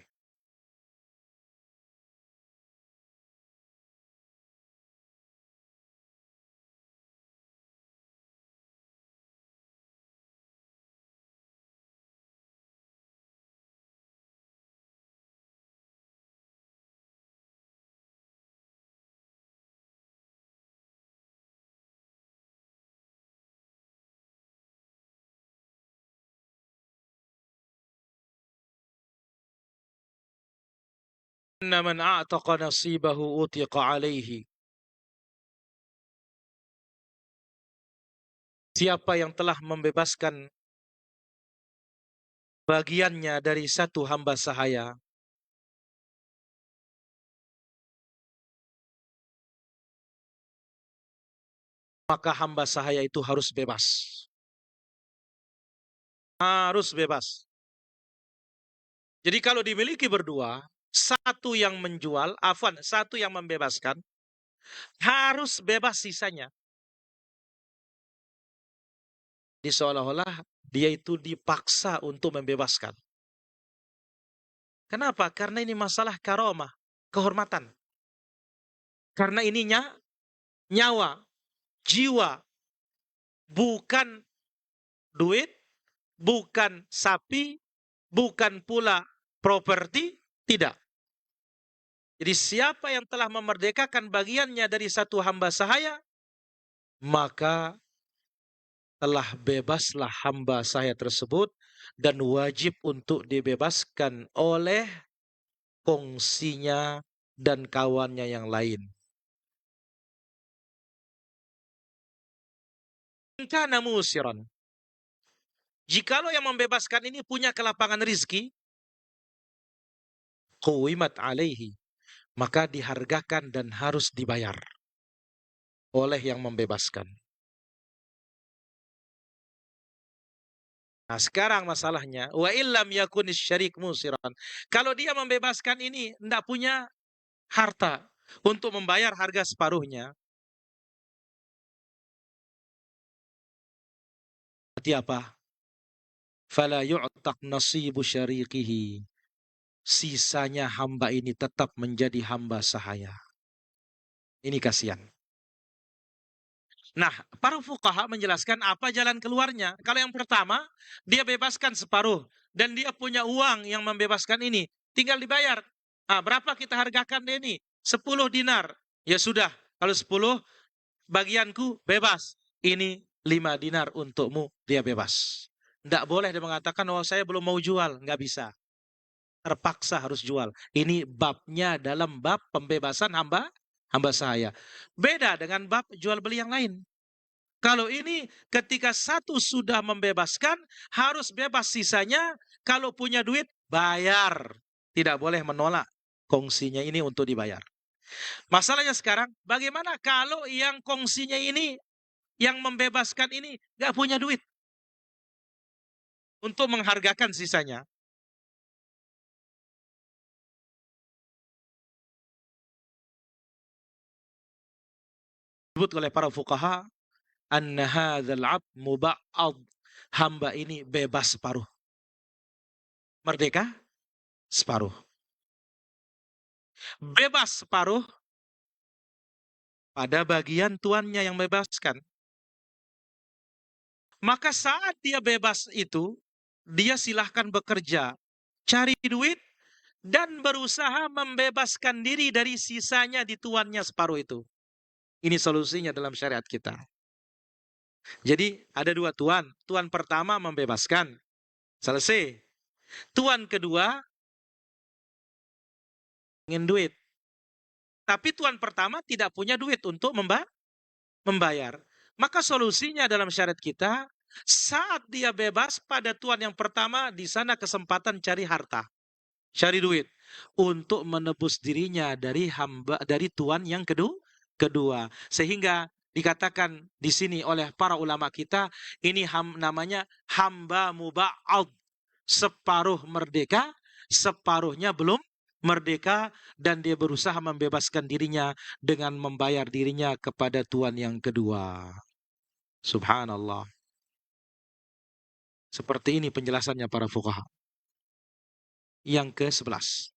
Inna man a'taqa nasibahu utiqa alaihi. Siapa yang telah membebaskan bagiannya dari satu hamba sahaya, maka hamba sahaya itu harus bebas. Harus bebas. Jadi kalau dimiliki berdua, satu yang menjual, satu yang membebaskan, harus bebas sisanya. Jadi seolah-olah dia itu dipaksa untuk membebaskan. Kenapa? Karena ini masalah karomah, kehormatan. Karena ininya nyawa, jiwa, bukan duit, bukan sapi, bukan pula properti, tidak. Jadi siapa yang telah memerdekakan bagiannya dari satu hamba sahaya, maka telah bebaslah hamba sahaya tersebut dan wajib untuk dibebaskan oleh kongsinya dan kawannya yang lain. Kana musiran. Jikalau yang membebaskan ini punya kelapangan rizki, quwimat alaihi, maka dihargakan dan harus dibayar oleh yang membebaskan. Nah sekarang masalahnya, wa illam yakunis syarik musiran. Kalau dia membebaskan ini, tidak punya harta untuk membayar harga separuhnya. Berarti apa? Fala yu'taq nasibu syarikihi. Sisanya hamba ini tetap menjadi hamba sahaya. Ini kasihan. Nah, para fuqaha menjelaskan apa jalan keluarnya. Kalau yang pertama, dia bebaskan separuh. Dan dia punya uang yang membebaskan ini. Tinggal dibayar. Nah, berapa kita hargakan dia ini? 10 dinar. Ya sudah, kalau 10, bagianku bebas. Ini 5 dinar untukmu, dia bebas. Tidak boleh dia mengatakan, oh saya belum mau jual. Nggak bisa. terpaksa harus jual. Ini babnya dalam bab pembebasan hamba sahaya. Beda dengan bab jual beli yang lain. Kalau ini ketika satu sudah membebaskan, harus bebas, sisanya kalau punya duit bayar. Tidak boleh menolak kongsinya ini untuk dibayar. Masalahnya sekarang, bagaimana kalau yang kongsinya ini, yang membebaskan ini nggak punya duit untuk menghargakan sisanya? Disebut oleh para fuqaha, anna hadzal 'abd muba'ad. Hamba ini bebas separuh. Merdeka separuh. Bebas separuh pada bagian tuannya yang bebaskan. Maka saat dia bebas itu, dia silahkan bekerja, cari duit, dan berusaha membebaskan diri dari sisanya di tuannya separuh itu. Ini solusinya dalam syariat kita. Jadi ada dua tuan. Tuan pertama membebaskan. Selesai. Tuan kedua ingin duit. Tapi tuan pertama tidak punya duit untuk membayar. Maka solusinya dalam syariat kita, saat dia bebas pada tuan yang pertama, di sana kesempatan cari harta, cari duit untuk menebus dirinya dari tuan yang kedua. Sehingga dikatakan di sini oleh para ulama kita, ini namanya hamba muba'ad, separuh merdeka, separuhnya belum merdeka, dan dia berusaha membebaskan dirinya dengan membayar dirinya kepada tuan yang kedua. Subhanallah. Seperti ini penjelasannya para fuqaha. Yang ke-11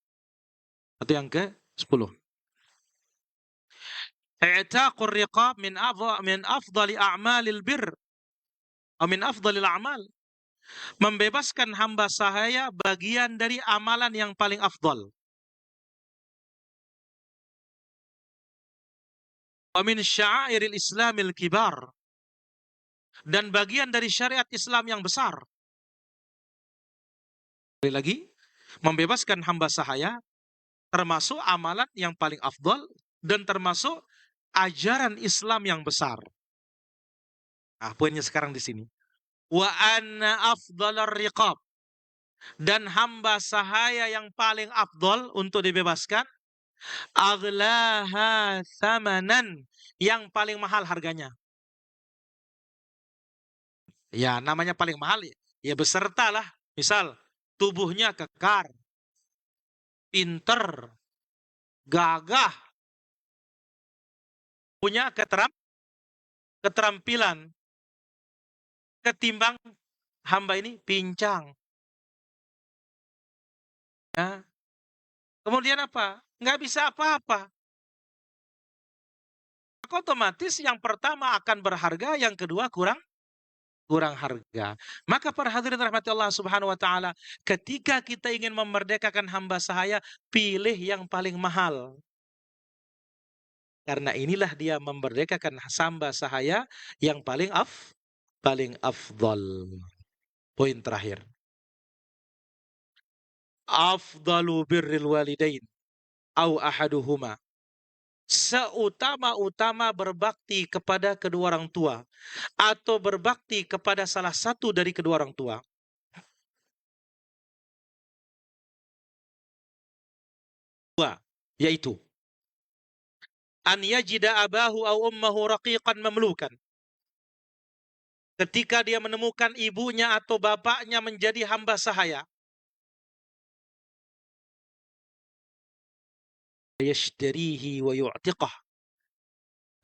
atau yang ke-10. I'taqur riqab min afdali a'malil bir, atau min afdalil a'mal. Membebaskan hamba sahaya bagian dari amalan yang paling afdal. Wa min sya'airil islamil kibar. Dan bagian dari syariat Islam yang besar. Sekali lagi, membebaskan hamba sahaya termasuk amalan yang paling afdal dan termasuk ajaran Islam yang besar. Nah, poinnya sekarang di sini. Wa anna afdalar riqab. Dan hamba sahaya yang paling afdal untuk dibebaskan, aghlaha thamanan, yang paling mahal harganya. Ya, namanya paling mahal, ya beserta lah. Misal, tubuhnya kekar, pinter, gagah, punya keterampilan, ketimbang hamba ini pincang. Ya. Kemudian apa? Nggak bisa apa-apa. Maka otomatis yang pertama akan berharga, yang kedua kurang harga. Maka para hadirin rahmati Allah Subhanahu wa taala, ketika kita ingin memerdekakan hamba sahaya, pilih yang paling mahal. Karena inilah dia memerdekakan hamba sahaya yang paling afdal. Poin terakhir. Afdalu birril walidain au ahaduhuma. Seutama-utama berbakti kepada kedua orang tua atau berbakti kepada salah satu dari kedua orang tua. Yaitu an yajida abahu au ummahu raqiqan mamlukan. Ketika dia menemukan ibunya atau bapaknya menjadi hamba sahaya, yashtarihi wa yu'tiqah.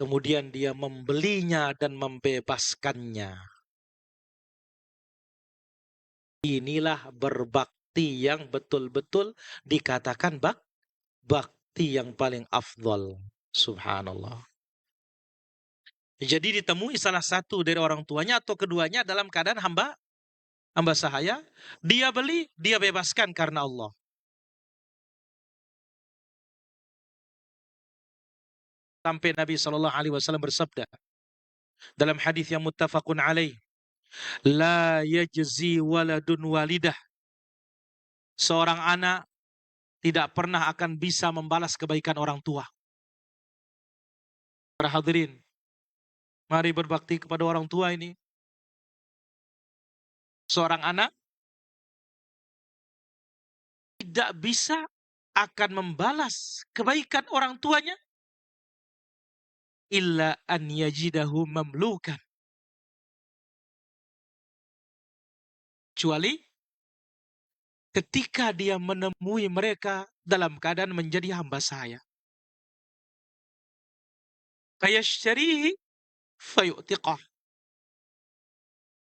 Kemudian dia membelinya dan membebaskannya. Inilah berbakti yang betul-betul dikatakan bakti yang paling afdal. Subhanallah. Jadi ditemui salah satu dari orang tuanya atau keduanya dalam keadaan hamba sahaya, dia beli, dia bebaskan karena Allah. Sampai Nabi SAW bersabda dalam hadis yang muttafaqun alaih, la yajzi waladun walidah Seorang anak tidak pernah akan bisa membalas kebaikan orang tua. Para hadirin, mari berbakti kepada orang tua ini. Seorang anak tidak bisa akan membalas kebaikan orang tuanya illa an yajidahu mamlukan. Kecuali ketika dia menemui mereka dalam keadaan menjadi hamba saya. Fayashtarihi fayu'tiqah.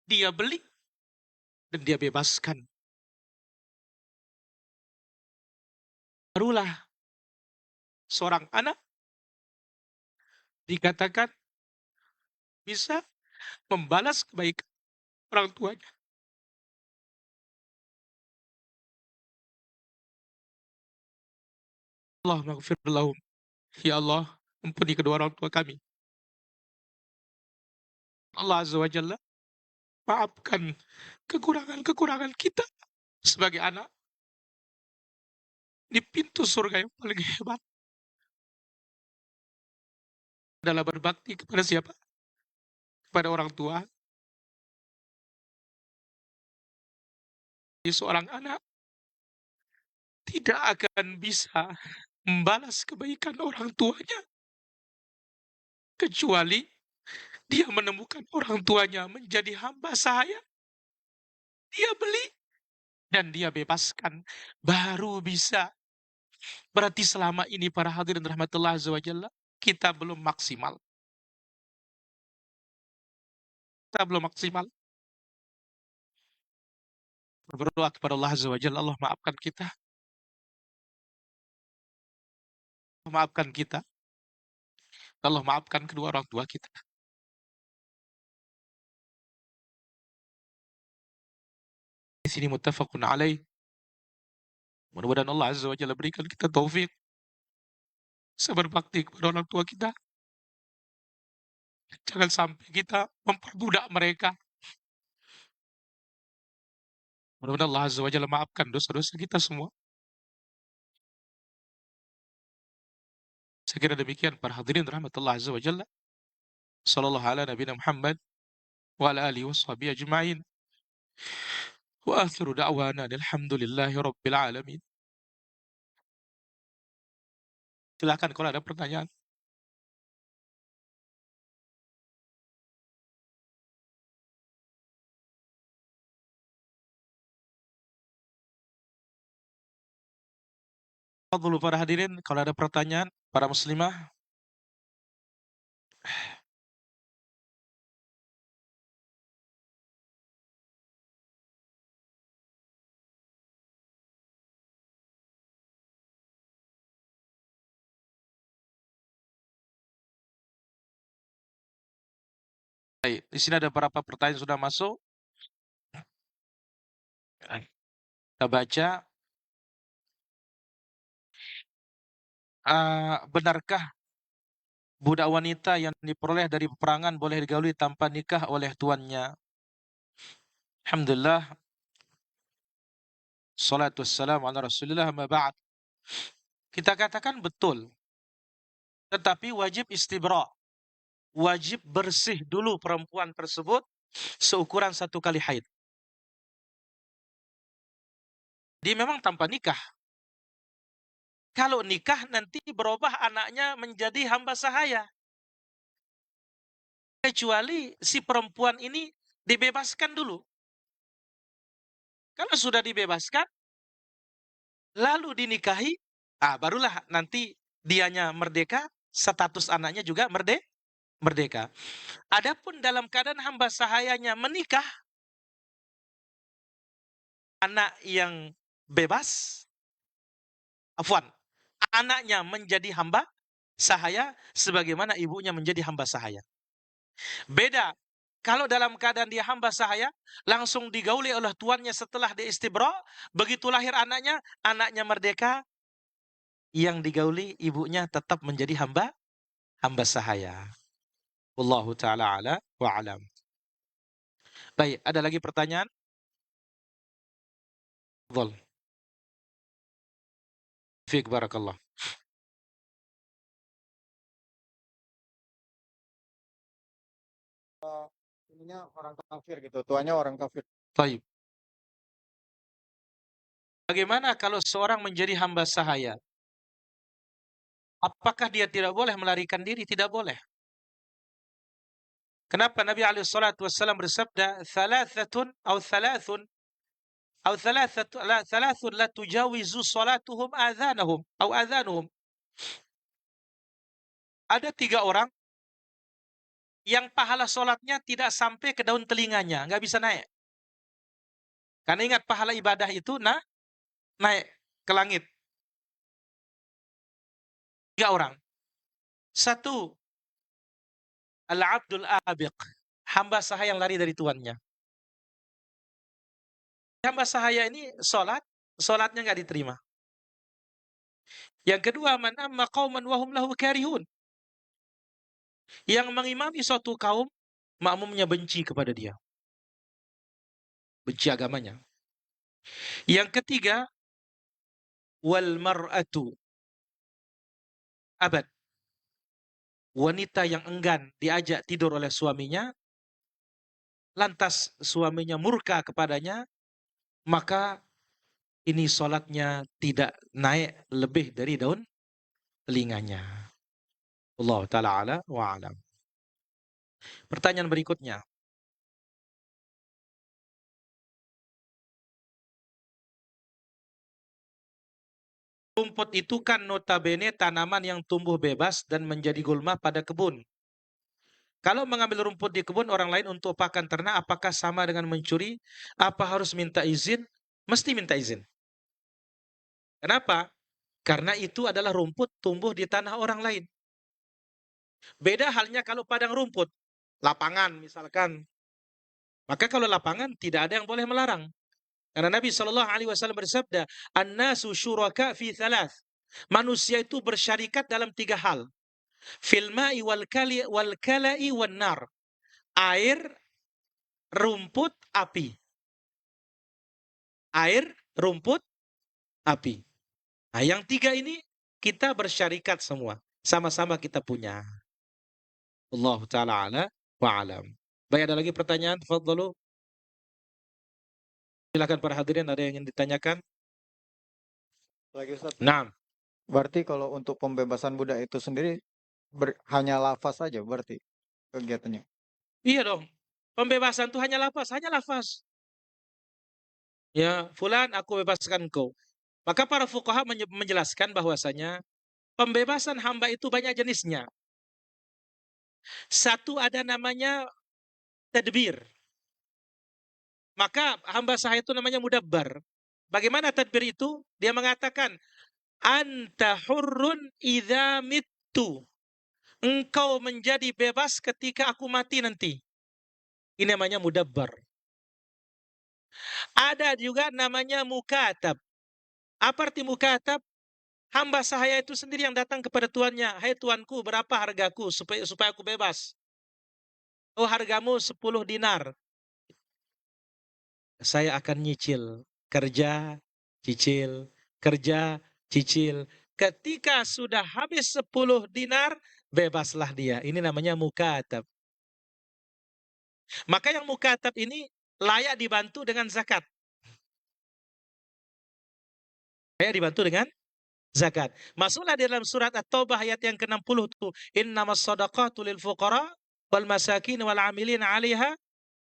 Dia beli dan dia bebaskan. Barulah seorang anak dikatakan bisa membalas kebaikan orang tuanya. Allah maghfir lahum. Ya Allah, ampuni kedua orang tua kami. Allah Azza wa Jalla, maafkan kekurangan-kekurangan kita sebagai anak di pintu surga yang paling hebat adalah berbakti kepada siapa? Kepada orang tua. Jadi seorang anak tidak akan bisa membalas kebaikan orang tuanya kecuali dia menemukan orang tuanya menjadi hamba sahaya, dia beli dan dia bebaskan, baru bisa. Berarti selama ini para hadirin rahmatullah azza wa jalla, kita belum maksimal. Kita belum maksimal. Berdoa kepada Allah azza wa jalla, Allah maafkan kita. Allah maafkan kita. Allah maafkan kedua orang tua kita. Di sini muttafaqun alaih. Mudah-mudahan Allah azza wa jalla berikan kita taufik bisa berbakti kepada orang tua kita. Jangan sampai kita memperbudak mereka. Mudah-mudahan Allah azza wa jalla maafkan dosa-dosa kita semua. Saya kira demikian para hadirin rahmatullah azza wa jalla. Sallallahu ala nabiyina Muhammad wa ala alihi washabihi ajma'in. Wa akhiru da'wana alhamdulillahi rabbil alamin. Silakan kalau ada pertanyaan. Dulu para hadirin, kalau ada pertanyaan, para muslimah. Baik, di sini ada beberapa pertanyaan sudah masuk. Kita baca. Benarkah budak wanita yang diperoleh dari peperangan boleh digauli tanpa nikah oleh tuannya? Alhamdulillah. Salatu wassalamu ala Rasulillah, amma ba'd. Kita katakan betul. Tetapi wajib istibra. Wajib bersih dulu perempuan tersebut seukuran 1 kali haid. Dia memang tanpa nikah. Kalau nikah nanti berubah anaknya menjadi hamba sahaya. Kecuali si perempuan ini dibebaskan dulu. Kalau sudah dibebaskan, lalu dinikahi, barulah nanti dianya merdeka, status anaknya juga merdeka. Adapun dalam keadaan hamba sahayanya menikah, anak yang bebas, anaknya menjadi hamba sahaya sebagaimana ibunya menjadi hamba sahaya. Beda, kalau dalam keadaan dia hamba sahaya, langsung digauli oleh tuannya setelah diistibra, begitu lahir anaknya merdeka, yang digauli ibunya tetap menjadi hamba sahaya. Wallahu ta'ala ala wa alam. Baik, ada lagi pertanyaan? Fadhal. Fik barakallah. Ininya orang kafir gitu, tuanya orang kafir. Taib. Bagaimana kalau seorang menjadi hamba sahaya? Apakah dia tidak boleh melarikan diri? Tidak boleh. Kenapa Nabi SAW bersabda, thalathun la tujawizu salatuhum adhanahum, atau adhanuhum. Ada 3 orang yang pahala sholatnya tidak sampai ke daun telinganya, nggak bisa naik. Karena ingat pahala ibadah itu naik ke langit. 3 orang. 1, al-abdul abiq, hamba sahaya yang lari dari tuannya. Hamba sahaya ini sholatnya nggak diterima. Yang kedua, man amma qauman wa hum lahu karihun, yang mengimami suatu kaum, makmumnya benci kepada dia, benci agamanya. Yang ketiga, wal mar'atu abad, wanita yang enggan diajak tidur oleh suaminya, lantas suaminya murka kepadanya, maka ini sholatnya tidak naik lebih dari daun telinganya. Allah Ta'ala ala wa alam. Pertanyaan berikutnya. Rumput itu kan notabene tanaman yang tumbuh bebas dan menjadi gulma pada kebun. Kalau mengambil rumput di kebun orang lain untuk pakan ternak, apakah sama dengan mencuri? Apa harus minta izin? Mesti minta izin. Kenapa? Karena itu adalah rumput tumbuh di tanah orang lain. Beda halnya kalau padang rumput, lapangan misalkan. Maka kalau lapangan tidak ada yang boleh melarang. Karena Nabi SAW bersabda, "An-nasu syuraka fi thalath." Manusia itu bersyarikat dalam 3 hal. Fil ma'i wal kala'i wan nar. Air, rumput, api. Air, rumput, api. Nah, yang 3 ini kita bersyarikat semua. Sama-sama kita punya. Allah Ta'ala ala wa alam. Baik, ada lagi pertanyaan? Tafadhalu. Silakan para hadirin, ada yang ingin ditanyakan? Lagi Ustaz. Naam. Berarti kalau untuk pembebasan budak itu sendiri hanya lafaz saja berarti kegiatannya. Iya dong. Pembebasan itu hanya lafaz, Ya, fulan aku bebaskan engkau. Maka para fuqaha menjelaskan bahwasanya pembebasan hamba itu banyak jenisnya. Satu ada namanya tadbir. Maka hamba sahaya itu namanya mudabbar. Bagaimana tadbir itu? Dia mengatakan, anta hurrun idza mittu. Engkau menjadi bebas ketika aku mati nanti. Ini namanya mudabbar. Ada juga namanya mukatab. Apa arti mukatab? Hamba sahaya itu sendiri yang datang kepada tuannya. Hai tuanku, berapa hargaku supaya aku bebas? Oh, hargamu 10 dinar. Saya akan nyicil. Kerja, cicil. Kerja, cicil. Ketika sudah habis 10 dinar, bebaslah dia. Ini namanya mukatab. Maka yang mukatab ini layak dibantu dengan zakat. Layak dibantu dengan zakat. Masuklah di dalam surat At-Taubah ayat yang ke-60 itu, innamas shadaqatu lil fuqara wal masakin wal 'amilin 'alaiha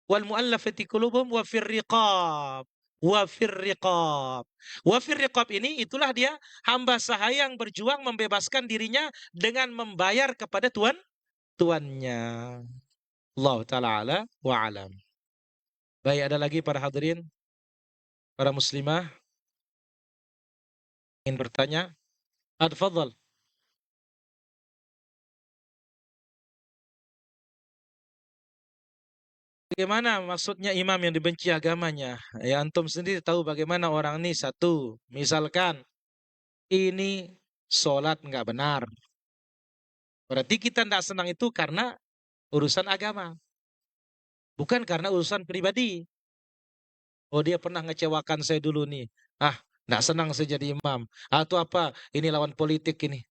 wal mu'allafati qulubuhum wa fir riqab. Wa fir riqab. Wa fir riqab ini itulah dia hamba sahaya yang berjuang membebaskan dirinya dengan membayar kepada tuannya. Allah Ta'ala ala wa alam. Baik, ada lagi para hadirin, para muslimah ingin bertanya? Tafadhal. Bagaimana maksudnya imam yang dibenci agamanya? Ya antum sendiri tahu bagaimana orang ini. Satu, misalkan ini sholat nggak benar. Berarti kita tidak senang itu karena urusan agama. Bukan karena urusan pribadi. Oh, dia pernah ngecewakan saya dulu nih. Ah, Nggak senang saya jadi imam. Atau apa, ini lawan politik ini.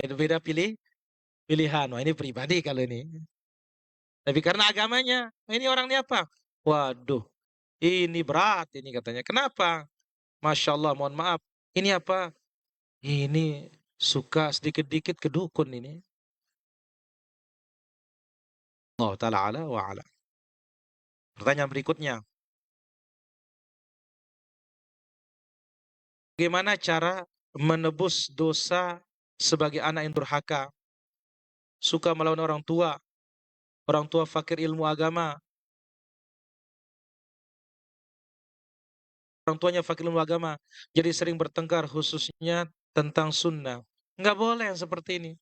Itu beda pilihan. Wah, ini pribadi kalau ini. Tapi karena agamanya, ini orang ini apa? Waduh, ini berat ini katanya. Kenapa? Masya Allah, mohon maaf. Ini apa? Ini suka sedikit-dikit ke dukun ini. Allah Ta'ala ala wa ala. Pertanyaan berikutnya. Bagaimana cara menebus dosa sebagai anak yang durhaka? Suka melawan orang tua fakir ilmu agama, orang tuanya fakir ilmu agama, jadi sering bertengkar khususnya tentang sunnah. Nggak boleh yang seperti ini.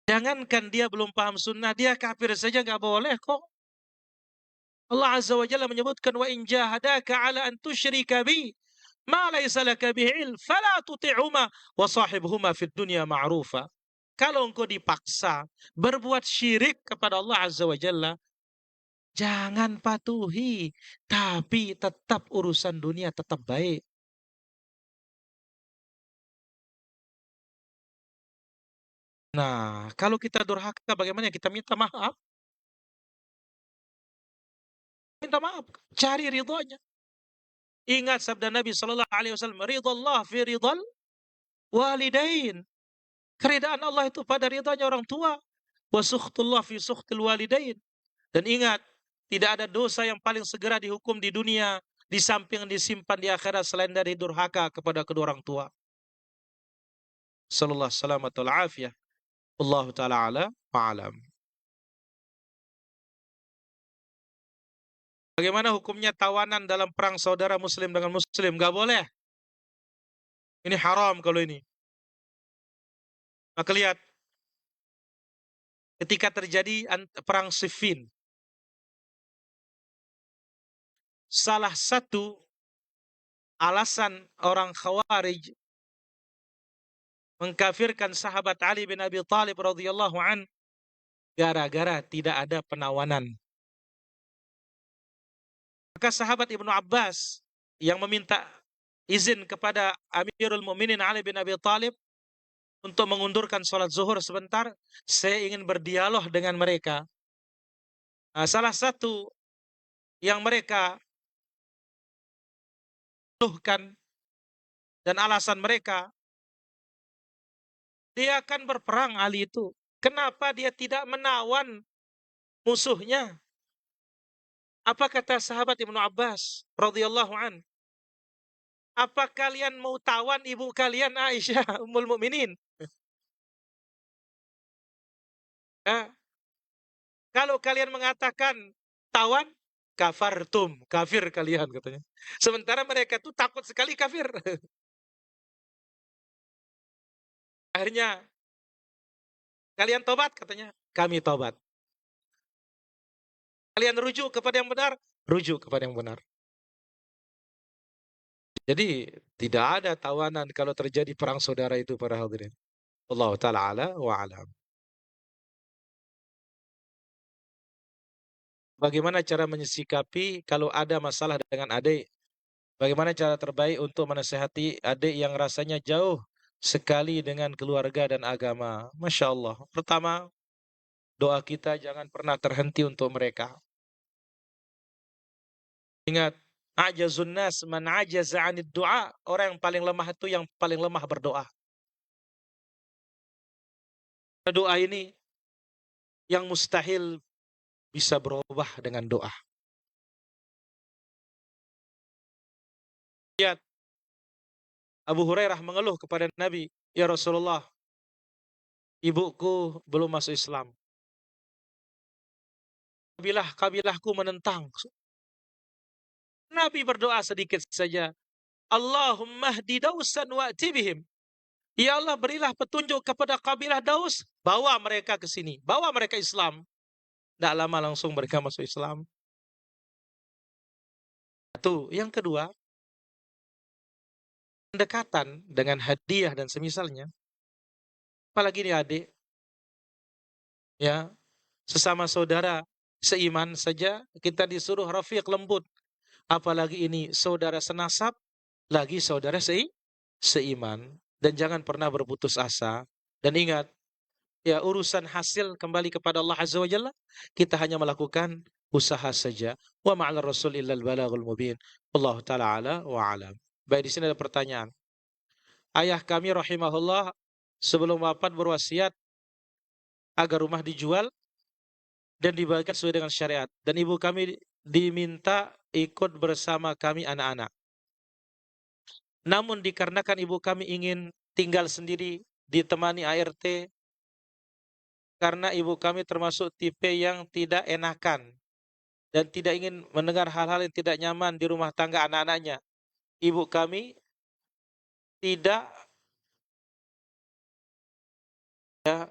Jangankan dia belum paham sunnah, dia kafir saja nggak boleh kok. Allah Azza wa Jalla menyebutkan wa in jahadaka ala an tusyrika bi ma laysa laka bihi ilm fala tuti'huma wa sahibhuma fid dunya ma'rufa. Kalau engkau dipaksa berbuat syirik kepada Allah Azza wa Jalla, jangan patuhi, tapi tetap urusan dunia tetap baik. Nah, kalau kita durhaka bagaimana kita minta maaf? Minta maaf, cari ridhonya. Ingat sabda Nabi sallallahu alaihi wasallam, ridallah fi ridal walidain. Keridaan Allah itu pada ridhanya orang tua. Wa sukhtullah fi sukhtil walidain. Dan ingat, tidak ada dosa yang paling segera dihukum di dunia di samping disimpan di akhirat selain dari durhaka kepada kedua orang tua. Sallallahu salamatul afiyah. Allah Ta'ala ala ma'alam. Bagaimana hukumnya tawanan dalam perang saudara muslim dengan muslim? Gak boleh. Ini haram kalau ini. Maka lihat, ketika terjadi perang Siffin, salah satu alasan orang Khawarij mengkafirkan sahabat Ali bin Abi Thalib radhiyallahu an gara-gara tidak ada penawanan. Maka sahabat Ibnu Abbas yang meminta izin kepada Amirul Mukminin Ali bin Abi Thalib untuk mengundurkan sholat zuhur sebentar, saya ingin berdialog dengan mereka. Nah, salah satu yang mereka keluhkan dan alasan mereka, dia akan berperang Ali itu. Kenapa dia tidak menawan musuhnya? Apa kata sahabat Ibnu Abbas radhiyallahu an? Apa kalian mau tawan ibu kalian Aisyah Ummul Mukminin? Ya. Kalau kalian mengatakan tawan, kafartum, kafir kalian katanya. Sementara mereka tuh takut sekali kafir. Akhirnya kalian tobat katanya, kami tobat. Kalian rujuk kepada yang benar, rujuk kepada yang benar. Jadi tidak ada tawanan kalau terjadi perang saudara itu para hadirin. Allah Ta'ala ala wa alam. Bagaimana cara menyikapi kalau ada masalah dengan adik? Bagaimana cara terbaik untuk menasihati adik yang rasanya jauh sekali dengan keluarga dan agama? Masya Allah. Pertama, doa kita jangan pernah terhenti untuk mereka. Ingat, ajazun nas man ajaza 'anid du'a. Orang yang paling lemah itu yang paling lemah berdoa. Doa ini yang mustahil bisa berubah dengan doa. Lihat, Abu Hurairah mengeluh kepada Nabi, "Ya Rasulullah, ibuku belum masuk Islam. Kabilahku menentang." Nabi berdoa sedikit saja. Allahumma hdi Dausan wa'ti bihim. Ya Allah, berilah petunjuk kepada kabilah Daus, bawa mereka ke sini, bawa mereka Islam. Tidak lama langsung mereka masuk Islam. Satu. Yang kedua, pendekatan dengan hadiah dan semisalnya. Apalagi nih adik, ya, sesama saudara seiman saja kita disuruh rafiq lembut. apalagi ini saudara senasab, lagi saudara seiman. Dan jangan pernah berputus asa. Dan ingat, ya urusan hasil kembali kepada Allah Azza wa Jalla, kita hanya melakukan usaha saja. Wa ma'al rasul illal balaghul mubin. Allah taala ala wa alam. Baik, di sini ada pertanyaan. Ayah kami rahimahullah sebelum wafat berwasiat agar rumah dijual dan dibagikan sesuai dengan syariat. Dan ibu kami diminta ikut bersama kami anak-anak. Namun dikarenakan ibu kami ingin tinggal sendiri, ditemani ART, karena ibu kami termasuk tipe yang tidak enakan dan tidak ingin mendengar hal-hal yang tidak nyaman di rumah tangga anak-anaknya. Ibu kami tidak ya,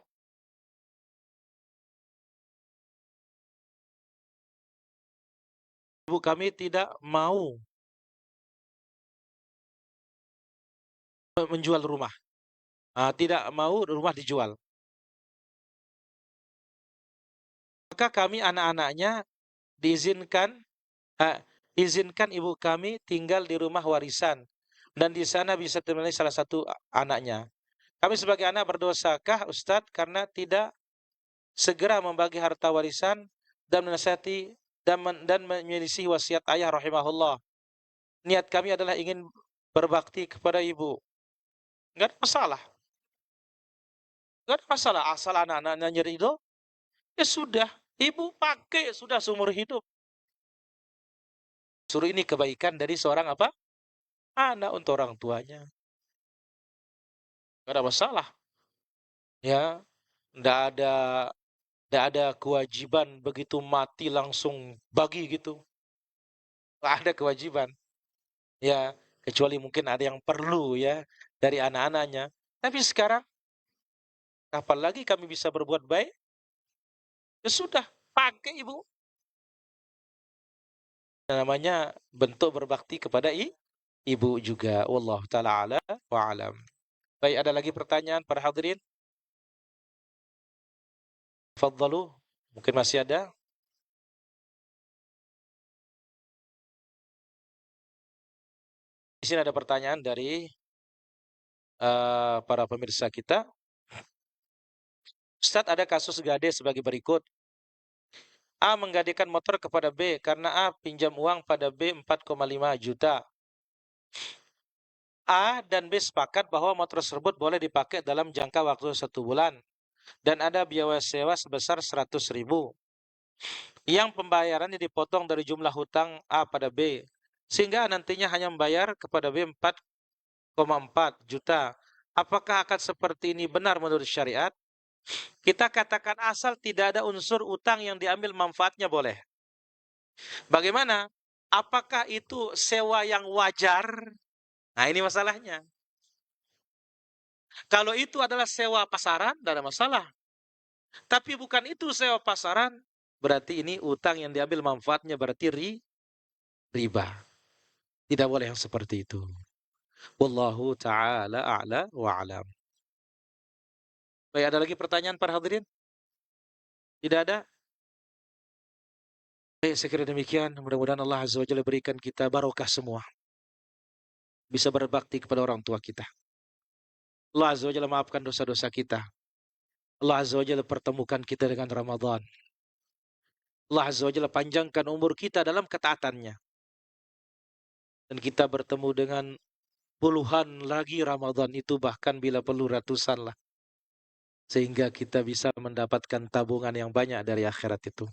ibu kami tidak mau menjual rumah. Tidak mau rumah dijual. Maka kami anak-anaknya diizinkan izinkan ibu kami tinggal di rumah warisan dan di sana bisa ditemani salah satu anaknya. Kami sebagai anak berdosakah Ustadz karena tidak segera membagi harta warisan dan menasihati dan menyelisih wasiat ayah rahimahullah. Niat kami adalah ingin berbakti kepada ibu. Enggak ada masalah. Enggak ada masalah asal anak-anaknya ridho. Ya sudah, ibu pakai sudah seumur hidup. Suruh ini kebaikan dari seorang apa? Anak untuk orang tuanya. Enggak ada masalah. Ya, enggak ada kewajiban begitu mati langsung bagi gitu. Enggak ada kewajiban. Ya, kecuali mungkin ada yang perlu ya dari anak-anaknya. Tapi sekarang kapan lagi kami bisa berbuat baik? Ya sudah, pakai ibu. Namanya bentuk berbakti kepada ibu juga. Wallahu taala ala wa alam. Baik, ada lagi pertanyaan para hadirin? Fadhalu, mungkin masih ada. Di sini ada pertanyaan dari para pemirsa kita. Ustadz, ada kasus gade sebagai berikut. A menggadekan motor kepada B karena A pinjam uang pada B 4,5 juta. A dan B sepakat bahwa motor tersebut boleh dipakai dalam jangka waktu 1 bulan dan ada biaya sewa sebesar 100.000 yang pembayarannya dipotong dari jumlah hutang A pada B sehingga nantinya hanya membayar kepada B 4,4 juta. Apakah akan seperti ini benar menurut syariat? Kita katakan asal tidak ada unsur utang yang diambil manfaatnya boleh. Bagaimana? Apakah itu sewa yang wajar? Nah, ini masalahnya. Kalau itu adalah sewa pasaran, tidak ada masalah. Tapi bukan itu sewa pasaran, berarti ini utang yang diambil manfaatnya berarti riba. Tidak boleh yang seperti itu. Wallahu ta'ala a'la wa alam. Baik, ada lagi pertanyaan para hadirin? Tidak ada? Baik, saya kira demikian. Mudah-mudahan Allah Azza wa Jalla berikan kita barokah semua. Bisa berbakti kepada orang tua kita. Allah Azza wa Jalla maafkan dosa-dosa kita. Allah Azza wa Jalla pertemukan kita dengan Ramadan. Allah Azza wa Jalla panjangkan umur kita dalam ketaatannya. Dan kita bertemu dengan puluhan lagi Ramadan itu, bahkan bila perlu ratusan lah. Sehingga kita bisa mendapatkan tabungan yang banyak dari akhirat itu.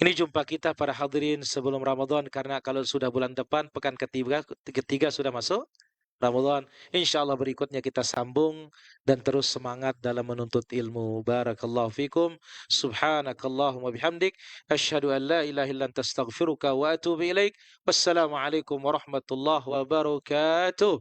Ini jumpa kita para hadirin sebelum Ramadan, karena kalau sudah bulan depan, pekan ketiga sudah masuk Ramadan. InsyaAllah berikutnya kita sambung dan terus semangat dalam menuntut ilmu. Barakallahu fikum. Subhanakallahumma bihamdik. Asyhadu an la ilaha illa anta astaghfiruka wa atubu ilaik. Wassalamualaikum warahmatullahi wabarakatuh.